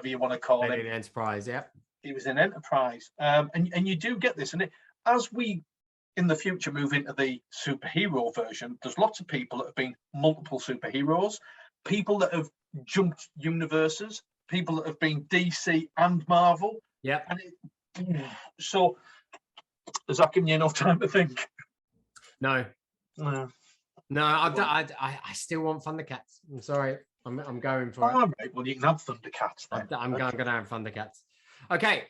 Speaker 1: you want to call him.
Speaker 2: In Enterprise, yeah.
Speaker 1: He was in Enterprise. And you do get this. And as we, in the future, move into the superhero version, there's lots of people that have been multiple superheroes, people that have jumped universes, people that have been DC and Marvel.
Speaker 2: Yeah.
Speaker 1: So, has that given you enough time to think?
Speaker 2: No. No, I still want Thundercats. I'm sorry. I'm going for it.
Speaker 1: All right. Well, you can have Thundercats then.
Speaker 2: I'm going to have Thundercats. Okay.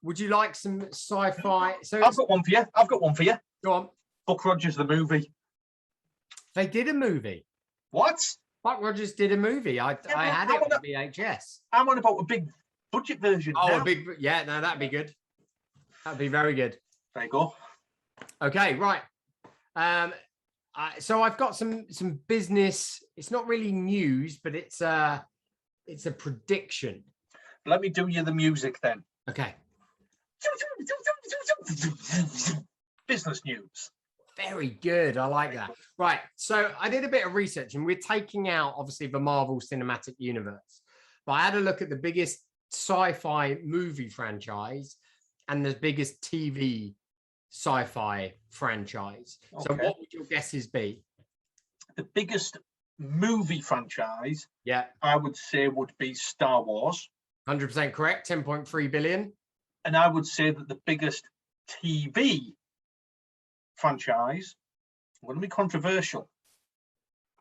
Speaker 2: Would you like some sci-fi? So
Speaker 1: I've got one for you. Go on.
Speaker 2: Buck
Speaker 1: Rogers the movie.
Speaker 2: They did a movie.
Speaker 1: What?
Speaker 2: Buck Rogers did a movie. I had it on VHS.
Speaker 1: I'm on about a big budget version.
Speaker 2: Oh,
Speaker 1: now.
Speaker 2: a big, yeah, no, that'd be good. That'd be very good.
Speaker 1: There you go.
Speaker 2: Okay, right. So I've got some business. It's not really news, but it's a prediction.
Speaker 1: Let me do you the music then.
Speaker 2: Okay.
Speaker 1: Business news.
Speaker 2: Very good. I like that. Right. So I did a bit of research, and we're taking out obviously the Marvel Cinematic Universe, but I had a look at the biggest sci-fi movie franchise and the biggest TV sci-fi franchise. Okay. So what would your guesses be?
Speaker 1: The biggest movie franchise,
Speaker 2: yeah,
Speaker 1: I would say would be Star Wars.
Speaker 2: 100% correct, 10.3 billion.
Speaker 1: And I would say that the biggest TV franchise, I'm going to be controversial,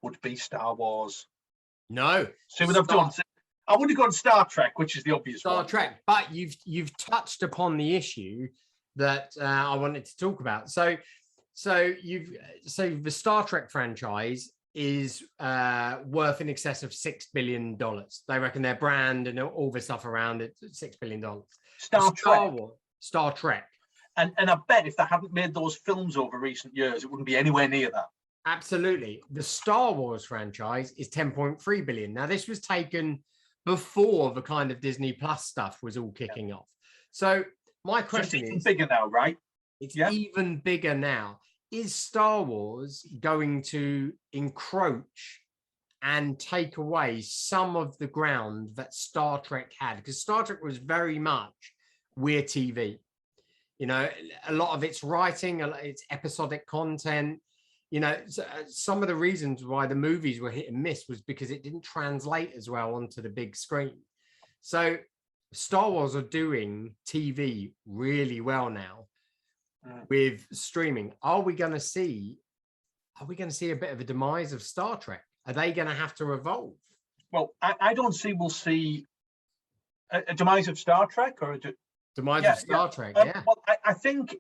Speaker 1: would be Star Wars.
Speaker 2: No.
Speaker 1: See what I've done? I would have gone Star Trek, which is the obvious one.
Speaker 2: Star Trek, but you've touched upon the issue that I wanted to talk about. So the Star Trek franchise is worth in excess of $6 billion. They reckon their brand and all the stuff around it, $6 billion. Star Trek.
Speaker 1: And I bet if they hadn't made those films over recent years, it wouldn't be anywhere near that.
Speaker 2: Absolutely. The Star Wars franchise is 10.3 billion. Now, this was taken before the kind of Disney Plus stuff was all kicking off. So my question is,
Speaker 1: it's even bigger now, right?
Speaker 2: It's even bigger now. Is Star Wars going to encroach and take away some of the ground that Star Trek had? Because Star Trek was very much we're TV. You know, a lot of its writing, its episodic content, you know, some of the reasons why the movies were hit and miss was because it didn't translate as well onto the big screen. So Star Wars are doing TV really well now with streaming. Are we going to see a bit of a demise of Star Trek? Are they going to have to evolve?
Speaker 1: Well, I don't see we'll see a demise of Star Trek or a
Speaker 2: demise of Star Trek.
Speaker 1: Well, I think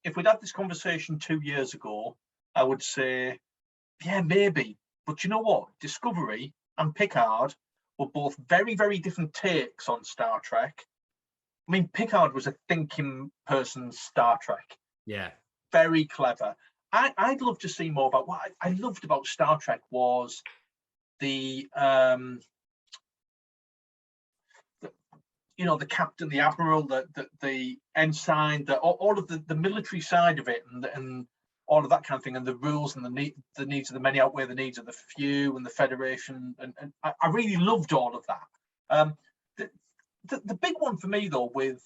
Speaker 1: if we'd had this conversation 2 years ago, I would say, yeah, maybe. But you know what? Discovery and Picard were both very, very different takes on Star Trek. I mean, Picard was a thinking person's Star Trek.
Speaker 2: Yeah.
Speaker 1: Very clever. I'd love to see more about what I loved about Star Trek was the the captain, the admiral, the ensign, all of the military side of it, and all of that kind of thing, and the rules and the needs of the many outweigh the needs of the few, and the Federation, and I really loved all of that. The big one for me though with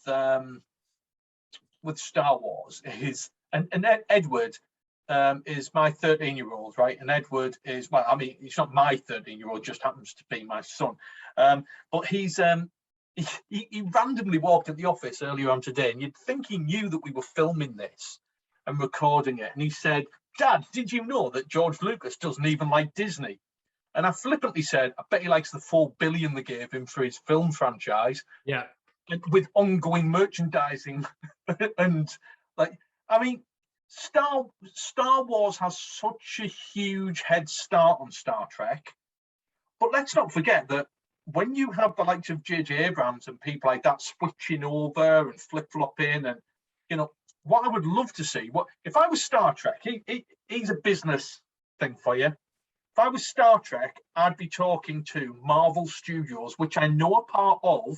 Speaker 1: Star Wars is, and Edward is my 13-year-old, right? And Edward is, well, I mean, he's not my 13-year-old, just happens to be my son, but he's he randomly walked at the office earlier on today, and you'd think he knew that we were filming this and recording it. And he said, "Dad, did you know that George Lucas doesn't even like Disney?" And I flippantly said, "I bet he likes the $4 billion they gave him for his film franchise."
Speaker 2: Yeah.
Speaker 1: With ongoing merchandising. And like, I mean, Star Wars has such a huge head start on Star Trek. But let's not forget that when you have the likes of J.J. Abrams and people like that switching over and flip-flopping, and, you know, what I would love to see, if I was Star Trek, he's a business thing for you. If I was Star Trek, I'd be talking to Marvel Studios, which I know are part of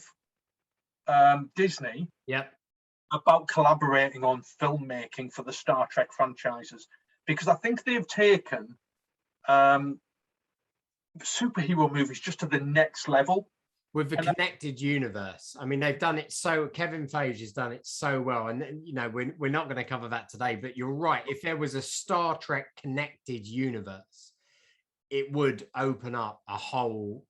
Speaker 1: Disney, about collaborating on filmmaking for the Star Trek franchises, because I think they've taken superhero movies just to the next level
Speaker 2: with the connected universe. I mean, they've done it so, Kevin Feige has done it so well, and you know, we're not going to cover that today, but you're right. If there was a Star Trek connected universe, it would open up a whole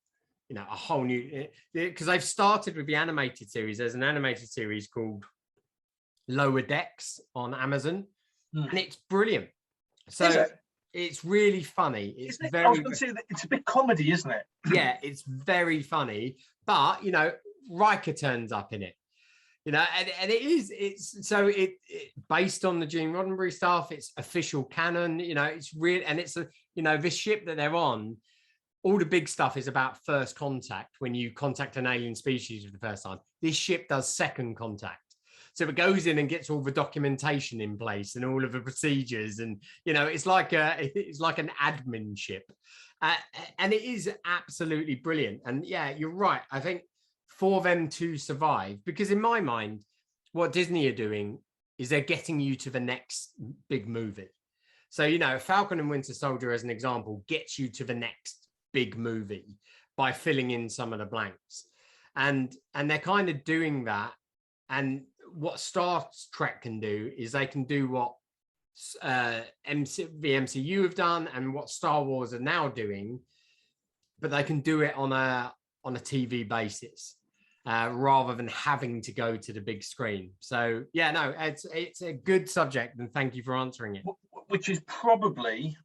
Speaker 2: new, because they've started with the animated series. There's an animated series called Lower Decks on Amazon, and it's brilliant. So it's really funny. It's very,
Speaker 1: I was going to say that it's a bit comedy, isn't it?
Speaker 2: Yeah, it's very funny. But, you know, Riker turns up in it. and it's based on the Gene Roddenberry stuff. It's official canon, it's real. And it's this ship that they're on, all the big stuff is about first contact, when you contact an alien species for the first time. This ship does second contact. So it goes in and gets all the documentation in place and all of the procedures. And, it's like an admin ship. And it is absolutely brilliant. And yeah, you're right. I think for them to survive, because in my mind, what Disney are doing is they're getting you to the next big movie. So, Falcon and Winter Soldier, as an example, gets you to the next big movie by filling in some of the blanks. And they're kind of doing that. And what Star Trek can do is they can do what the MCU have done and what Star Wars are now doing, but they can do it on a TV basis rather than having to go to the big screen. So yeah, no, it's a good subject, and thank you for answering it.
Speaker 1: Which is probably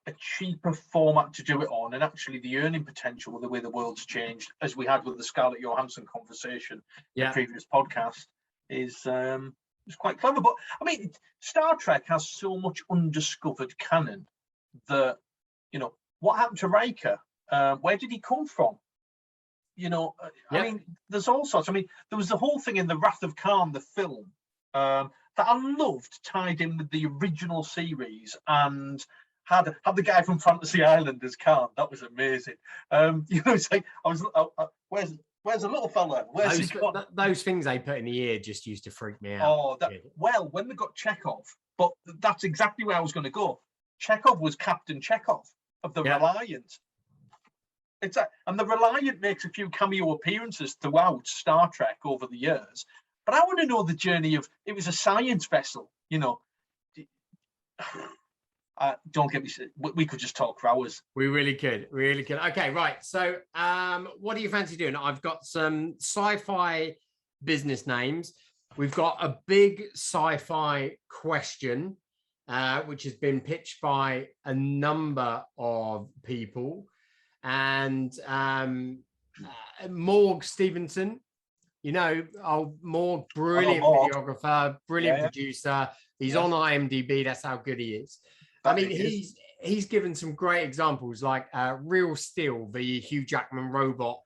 Speaker 1: a cheaper format to do it on, and actually the earning potential with the way the world's changed, as we had with the Scarlett Johansson conversation in the previous podcast, is quite clever. But I mean, Star Trek has so much undiscovered canon that, what happened to Riker? Where did he come from? I mean, there's all sorts. I mean, there was the whole thing in the Wrath of Khan, the film, that I loved, tied in with the original series, and had the guy from Fantasy Island as Khan. That was amazing. It's like where's the little fella? Where's he gone?
Speaker 2: Those things they put in the ear just used to freak me out.
Speaker 1: Oh, well, when they got Chekhov, but that's exactly where I was going to go. Chekhov was Captain Chekhov of the Reliant. And the Reliant makes a few cameo appearances throughout Star Trek over the years. But I want to know the journey of, it was a science vessel, don't get me. We could just talk for hours.
Speaker 2: We really could. Okay, right. So, what do you fancy doing? I've got some sci-fi business names. We've got a big sci-fi question, which has been pitched by a number of people, and Morg Stevenson. Morg, brilliant videographer, brilliant producer. He's on IMDb. That's how good he is. I mean, he's given some great examples, like Real Steel, the Hugh Jackman robot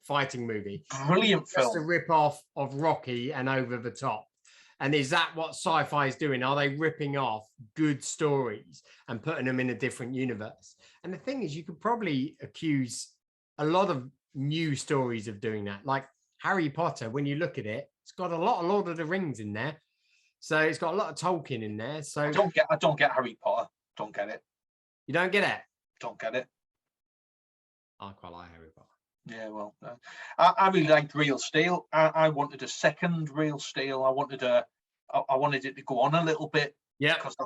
Speaker 2: fighting movie.
Speaker 1: Brilliant film.
Speaker 2: Just a rip-off of Rocky and Over the Top. And is that what sci-fi is doing? Are they ripping off good stories and putting them in a different universe? And the thing is, you could probably accuse a lot of new stories of doing that. Like Harry Potter, when you look at it, it's got a lot of Lord of the Rings in there. So it's got a lot of Tolkien in there. So
Speaker 1: I don't get Harry Potter. Don't get it.
Speaker 2: You don't get it?
Speaker 1: Don't get it.
Speaker 2: I quite like Harry Potter.
Speaker 1: Yeah, well, I really liked Real Steel. I wanted a second Real Steel. I wanted it to go on a little bit.
Speaker 2: Yeah.
Speaker 1: Because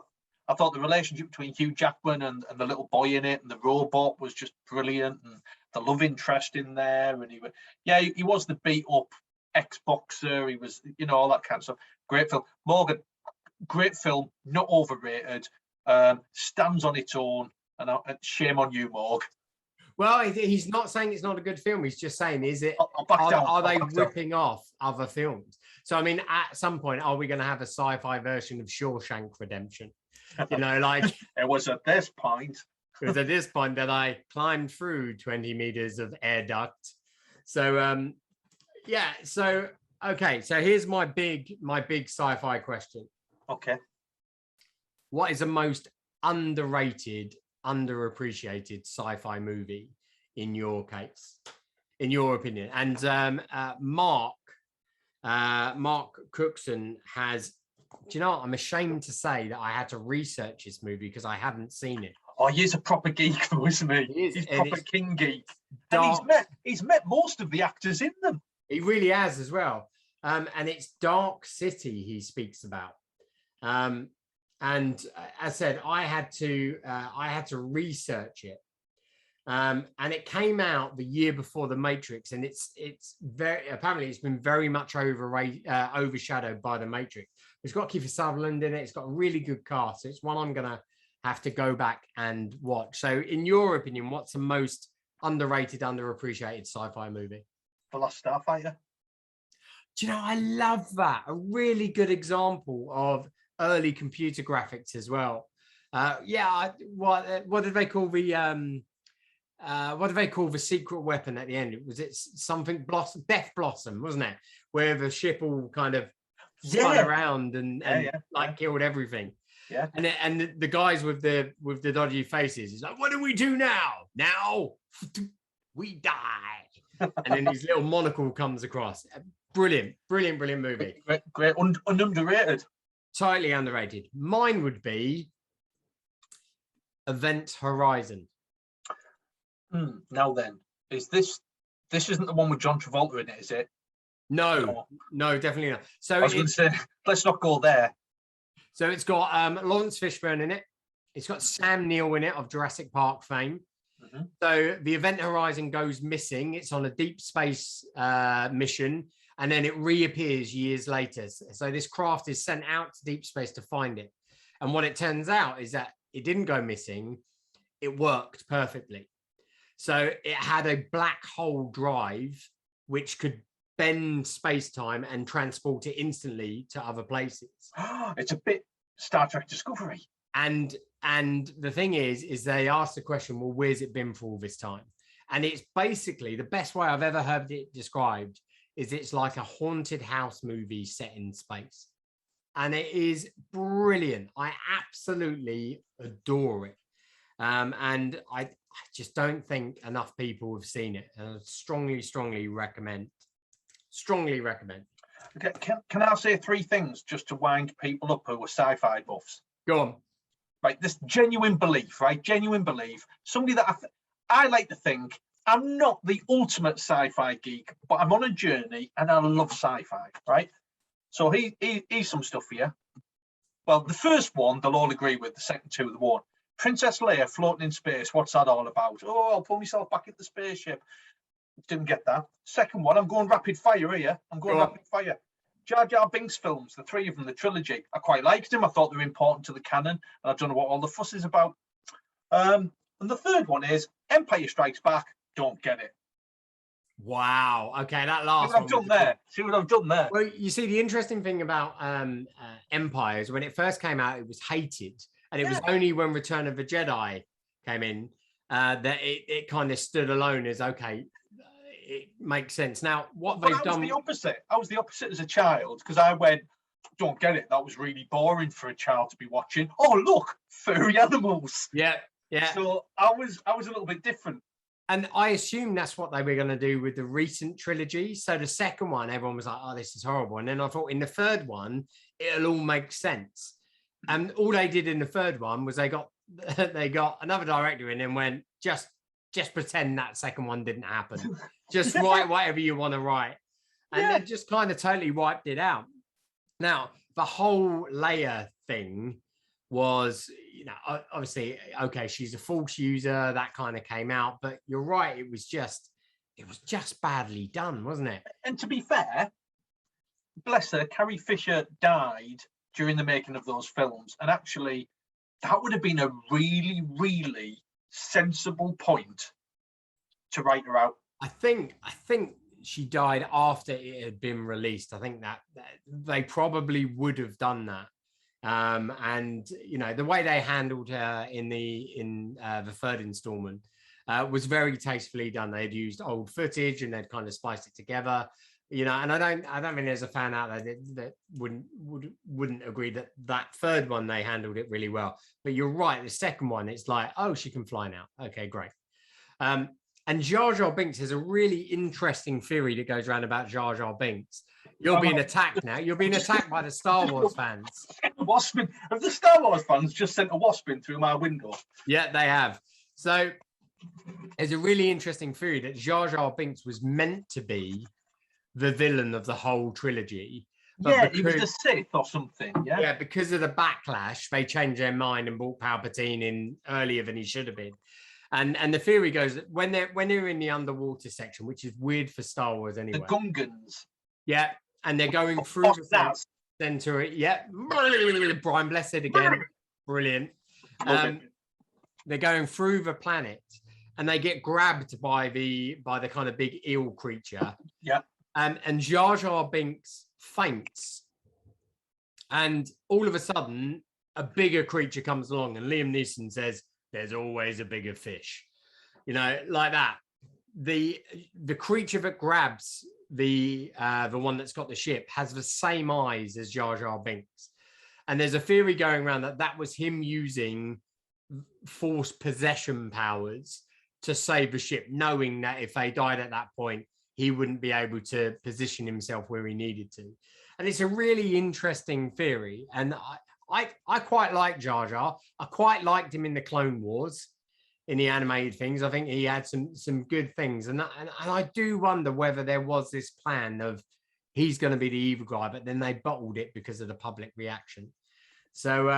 Speaker 1: I thought the relationship between Hugh Jackman and the little boy in it and the robot was just brilliant, and the love interest in there. And he was the beat up ex-boxer. He was, all that kind of stuff. Great film. Morgan, great film, not overrated. Stands on its own, and shame on you, Morg.
Speaker 2: Well, he's not saying it's not a good film. He's just saying, are they ripping off other films? So, I mean, at some point, are we going to have a sci-fi version of Shawshank Redemption? Like
Speaker 1: it was at this point.
Speaker 2: It was at this point that I climbed through 20 meters of air duct. So, So, okay. So here's my big sci-fi question.
Speaker 1: Okay.
Speaker 2: What is the most underrated, underappreciated sci-fi movie in your case, in your opinion? And Mark Cookson has, do you know what? I'm ashamed to say that I had to research this movie because I haven't seen it.
Speaker 1: Oh, he's a proper geek though, isn't he? He's proper king geek. And he's met most of the actors in them.
Speaker 2: He really has as well. And it's Dark City he speaks about. And as I said, I had to research it, and it came out the year before The Matrix, and it's been very much overshadowed by The Matrix. It's got Kiefer Sutherland in it. It's got a really good cast. So it's one I'm gonna have to go back and watch. So, in your opinion, what's the most underrated, underappreciated sci-fi movie?
Speaker 1: The Last Starfighter.
Speaker 2: Do you know, I love that. A really good example of early computer graphics as well. What did they call the secret weapon at the end? Was it something blossom, death blossom, wasn't it? Where the ship all kind of spun around and killed everything.
Speaker 1: Yeah.
Speaker 2: And the guys with the dodgy faces, he's like, what do we do now? Now we die. And then his little monocle comes across. Brilliant movie.
Speaker 1: Great. Underrated.
Speaker 2: Totally underrated. Mine would be Event Horizon.
Speaker 1: Now then, this isn't the one with John Travolta in it, is it?
Speaker 2: No, definitely not. So
Speaker 1: I was going to say, let's not go there.
Speaker 2: So it's got Lawrence Fishburne in it. It's got Sam Neill in it of Jurassic Park fame. Mm-hmm. So the Event Horizon goes missing. It's on a deep space mission, and then it reappears years later. So this craft is sent out to deep space to find it. And what it turns out is that it didn't go missing. It worked perfectly. So it had a black hole drive, which could bend space-time and transport it instantly to other places.
Speaker 1: It's a bit Star Trek Discovery.
Speaker 2: And the thing is they asked the question, well, where's it been for all this time? And it's basically, the best way I've ever heard it described is it's like a haunted house movie set in space. And it is brilliant. I absolutely adore it. And I just don't think enough people have seen it. And I strongly recommend. Strongly recommend.
Speaker 1: Okay, can I say three things just to wind people up who are sci-fi buffs?
Speaker 2: Go on.
Speaker 1: Right, this genuine belief, right? Genuine belief. Somebody that I like to think I'm not the ultimate sci-fi geek, but I'm on a journey and I love sci-fi, right? So here's some stuff here. Well, the first one they'll all agree with. The second two they won't. Princess Leia floating in space. What's that all about? Oh, I'll pull myself back at the spaceship. Didn't get that. Second one, I'm going rapid fire here. Rapid fire. Jar Jar Binks films, the three of them, the trilogy. I quite liked them. I thought they were important to the canon. And I don't know what all the fuss is about. And the third one is Empire Strikes Back. Don't get it.
Speaker 2: Wow. Okay, that last
Speaker 1: one. See what I've done there.
Speaker 2: Well, you see, the interesting thing about Empire is when it first came out, it was hated. And it was only when Return of the Jedi came in that it kind of stood alone as, okay, it makes sense. Now, what they've done...
Speaker 1: I was the opposite as a child, because I went, don't get it, that was really boring for a child to be watching. Oh, look, furry animals.
Speaker 2: Yeah.
Speaker 1: So I was a little bit different.
Speaker 2: And I assume that's what they were going to do with the recent trilogy. So the second one, everyone was like, oh, this is horrible. And then I thought in the third one, it'll all make sense. And all they did in the third one was they got another director in and went, just pretend that second one didn't happen. Just write whatever you want to write. And then just kind of totally wiped it out. Now, the whole Leia thing was, obviously, okay, she's a Force user, that kind of came out. But you're right, it was just badly done, wasn't it?
Speaker 1: And to be fair, bless her, Carrie Fisher died during the making of those films. And actually, that would have been a really, really sensible point to write her out.
Speaker 2: I think she died after it had been released. I think that they probably would have done that. And the way they handled her in the third installment was very tastefully done. They'd used old footage and they'd kind of spiced it together. And I don't think there's a fan out there that wouldn't agree that third one they handled it really well. But you're right, the second one, it's like, oh, she can fly now. Okay, great. And Jar Jar Binks has a really interesting theory that goes around about Jar Jar Binks. You're being attacked now. You're being attacked by the Star Wars fans.
Speaker 1: Have the Star Wars fans just sent a wasp in through my window?
Speaker 2: Yeah, they have. So there's a really interesting theory that Jar Jar Binks was meant to be the villain of the whole trilogy.
Speaker 1: But he was the Sith or something.
Speaker 2: Yeah, because of the backlash, they changed their mind and brought Palpatine in earlier than he should have been. And the theory goes that when they're in the underwater section, which is weird for Star Wars anyway.
Speaker 1: The Gungans.
Speaker 2: Yeah, and they're going through the center. Yeah, Brian Blessed again. Brilliant. They're going through the planet, and they get grabbed by the kind of big eel creature.
Speaker 1: Yeah.
Speaker 2: And Jar Jar Binks faints. And all of a sudden, a bigger creature comes along, and Liam Neeson says, "There's always a bigger fish," you know, like that. The creature that grabs the one that's got the ship has the same eyes as Jar Jar Binks, and there's a theory going around that was him using force possession powers to save the ship, knowing that if they died at that point, he wouldn't be able to position himself where he needed to. And it's a really interesting theory. And I quite like Jar Jar. I quite liked him in the Clone Wars, in the animated things. I think he had some good things. And I do wonder whether there was this plan of he's going to be the evil guy, but then they bottled it because of the public reaction. So,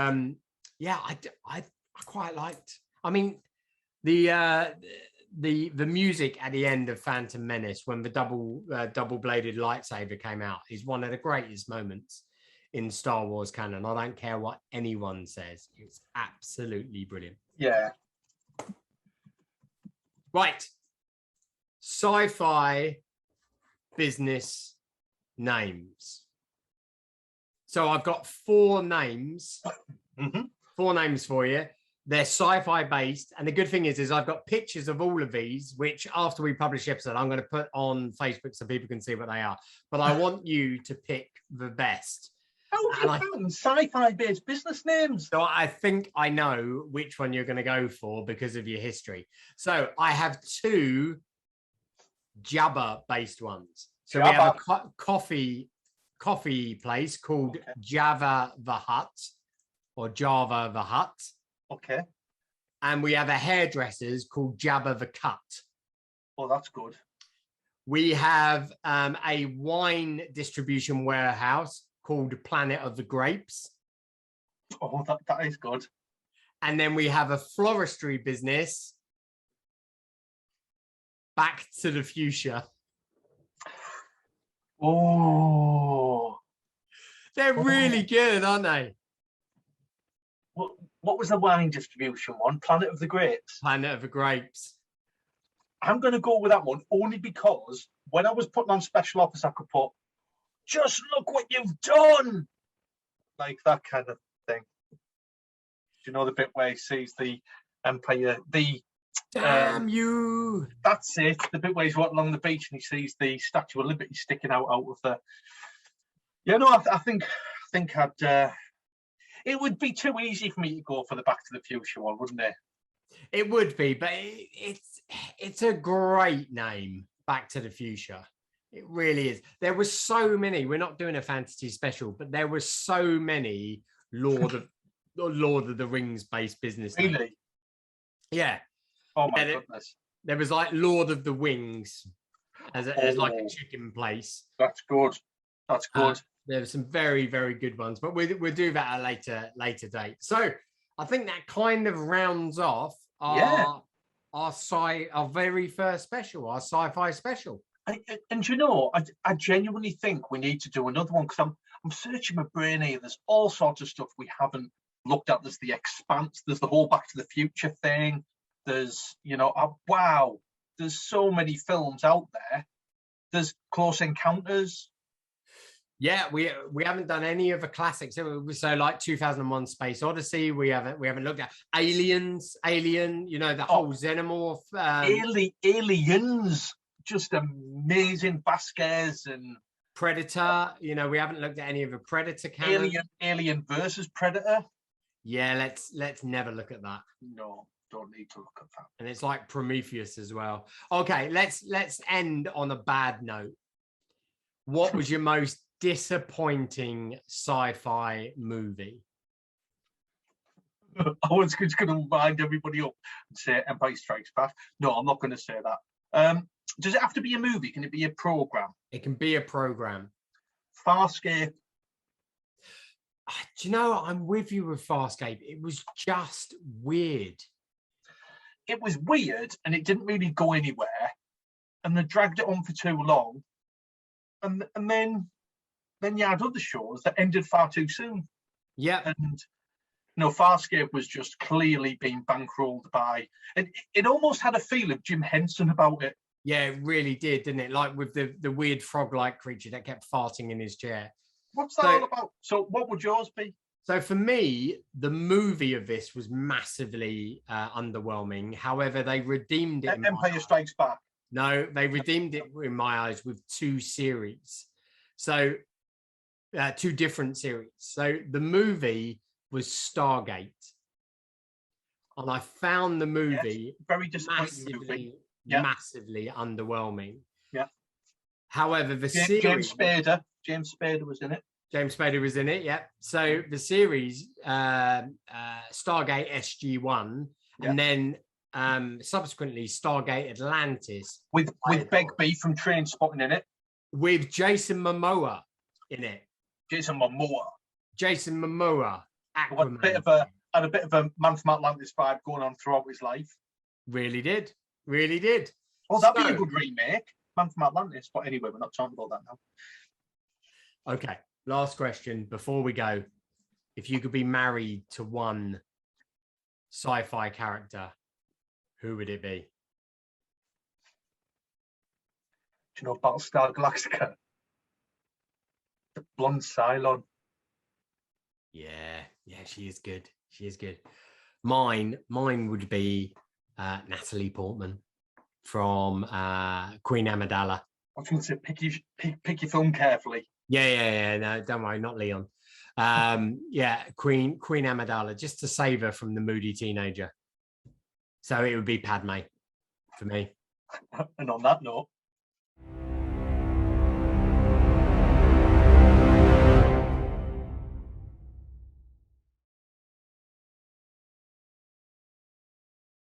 Speaker 2: yeah, I quite liked. I mean, the music at the end of Phantom Menace, when the double-bladed lightsaber came out, is one of the greatest moments in Star Wars canon. I don't care what anyone says; it's absolutely brilliant.
Speaker 1: Yeah.
Speaker 2: Right, sci-fi business names. So I've got 4 names. 4 names for you. They're sci-fi based, and the good thing is I've got pictures of all of these, which after we publish the episode, I'm going to put on Facebook so people can see what they are. But I want you to pick the best.
Speaker 1: How have you found sci-fi based business names?
Speaker 2: So I think I know which one you're going to go for because of your history. So I have 2 Jabba based ones. So we have a coffee place called Java the Hutt, or Java the Hutt.
Speaker 1: Okay.
Speaker 2: And we have a hairdresser's called Jabba the Cut.
Speaker 1: Oh, that's good.
Speaker 2: We have a wine distribution warehouse called Planet of the Grapes.
Speaker 1: Oh, that is good.
Speaker 2: And then we have a floristry business, Back to the Fuchsia.
Speaker 1: Oh.
Speaker 2: They're really good, aren't they?
Speaker 1: What was the wine distribution one? Planet of the Grapes.
Speaker 2: Planet of the Grapes.
Speaker 1: I'm going to go with that one only because when I was putting on Special Office, I could put, "Just look what you've done," like that kind of thing. Do you know the bit where he sees the Empire?
Speaker 2: Damn you!
Speaker 1: That's it. The bit where he's walking along the beach and he sees the Statue of Liberty sticking out of the. Yeah, no, I think I'd. It would be too easy for me to go for the Back to the Future one, wouldn't it?
Speaker 2: It would be, but it's a great name, Back to the Future. It really is. There were so many. We're not doing a fantasy special, but there were so many Lord of the Rings based business names.
Speaker 1: Really?
Speaker 2: Yeah.
Speaker 1: Oh my goodness.
Speaker 2: There was like Lord of the Wings as like a chicken place.
Speaker 1: That's good. That's good.
Speaker 2: There were some very, very good ones, but we'll do that at a later date. So I think that kind of rounds off our very first special, our sci-fi special.
Speaker 1: And you know, I genuinely think we need to do another one because I'm searching my brain here. There's all sorts of stuff we haven't looked at. There's The Expanse. There's the whole Back to the Future thing. There's, wow. There's so many films out there. There's Close Encounters.
Speaker 2: Yeah, we haven't done any of the classics. So like 2001: Space Odyssey. We haven't looked at Alien. The whole Xenomorph.
Speaker 1: Aliens, just amazing. Vasquez and
Speaker 2: Predator. We haven't looked at any of the Predator canon.
Speaker 1: Alien versus Predator.
Speaker 2: Yeah, let's never look at that.
Speaker 1: No, don't need to look at that.
Speaker 2: And it's like Prometheus as well. Okay, let's end on a bad note. What was your most disappointing sci-fi movie?
Speaker 1: I was just going to wind everybody up and say Empire Strikes Back. No, I'm not going to say that. Does it have to be a movie? Can it be a program?
Speaker 2: It can be a program.
Speaker 1: Farscape.
Speaker 2: Do you know, I'm with you with Farscape. It was just weird.
Speaker 1: It was weird and it didn't really go anywhere. And they dragged it on for too long. And then you had other shows that ended far too soon.
Speaker 2: Yeah.
Speaker 1: And Farscape was just clearly being bankrolled by, and it almost had a feel of Jim Henson about it.
Speaker 2: Yeah, it really did, didn't it? Like with the weird frog-like creature that kept farting in his chair.
Speaker 1: What's that all about? So what would yours be?
Speaker 2: So for me, the movie of this was massively underwhelming. However, they redeemed it.
Speaker 1: Empire Strikes Back.
Speaker 2: No, they redeemed it in my eyes with 2 series. So 2 different series. So the movie was Stargate. And I found the movie
Speaker 1: very disappointing
Speaker 2: massively underwhelming.
Speaker 1: Yeah.
Speaker 2: However, the series...
Speaker 1: James Spader was in it.
Speaker 2: James Spader was in it, yeah. So the series, Stargate SG-1, and then subsequently Stargate Atlantis.
Speaker 1: With Begbie from Trainspotting in it.
Speaker 2: With Jason Momoa in it.
Speaker 1: Jason Momoa.
Speaker 2: Aquaman.
Speaker 1: Had a bit of a Man from Atlantis vibe going on throughout his life.
Speaker 2: Really did.
Speaker 1: Well, that'd be a good remake, Man from Atlantis. But anyway, we're not talking about that now.
Speaker 2: Okay, last question before we go. If you could be married to one sci-fi character, who would it be?
Speaker 1: Do you know Battlestar Galactica? The blonde Cylon.
Speaker 2: Yeah, she is good. Mine would be Natalie Portman from Queen Amidala.
Speaker 1: I was going to say pick your film carefully.
Speaker 2: Yeah. No, don't worry, not Leon. Queen Amidala, just to save her from the moody teenager. So it would be Padme for me.
Speaker 1: And on that note,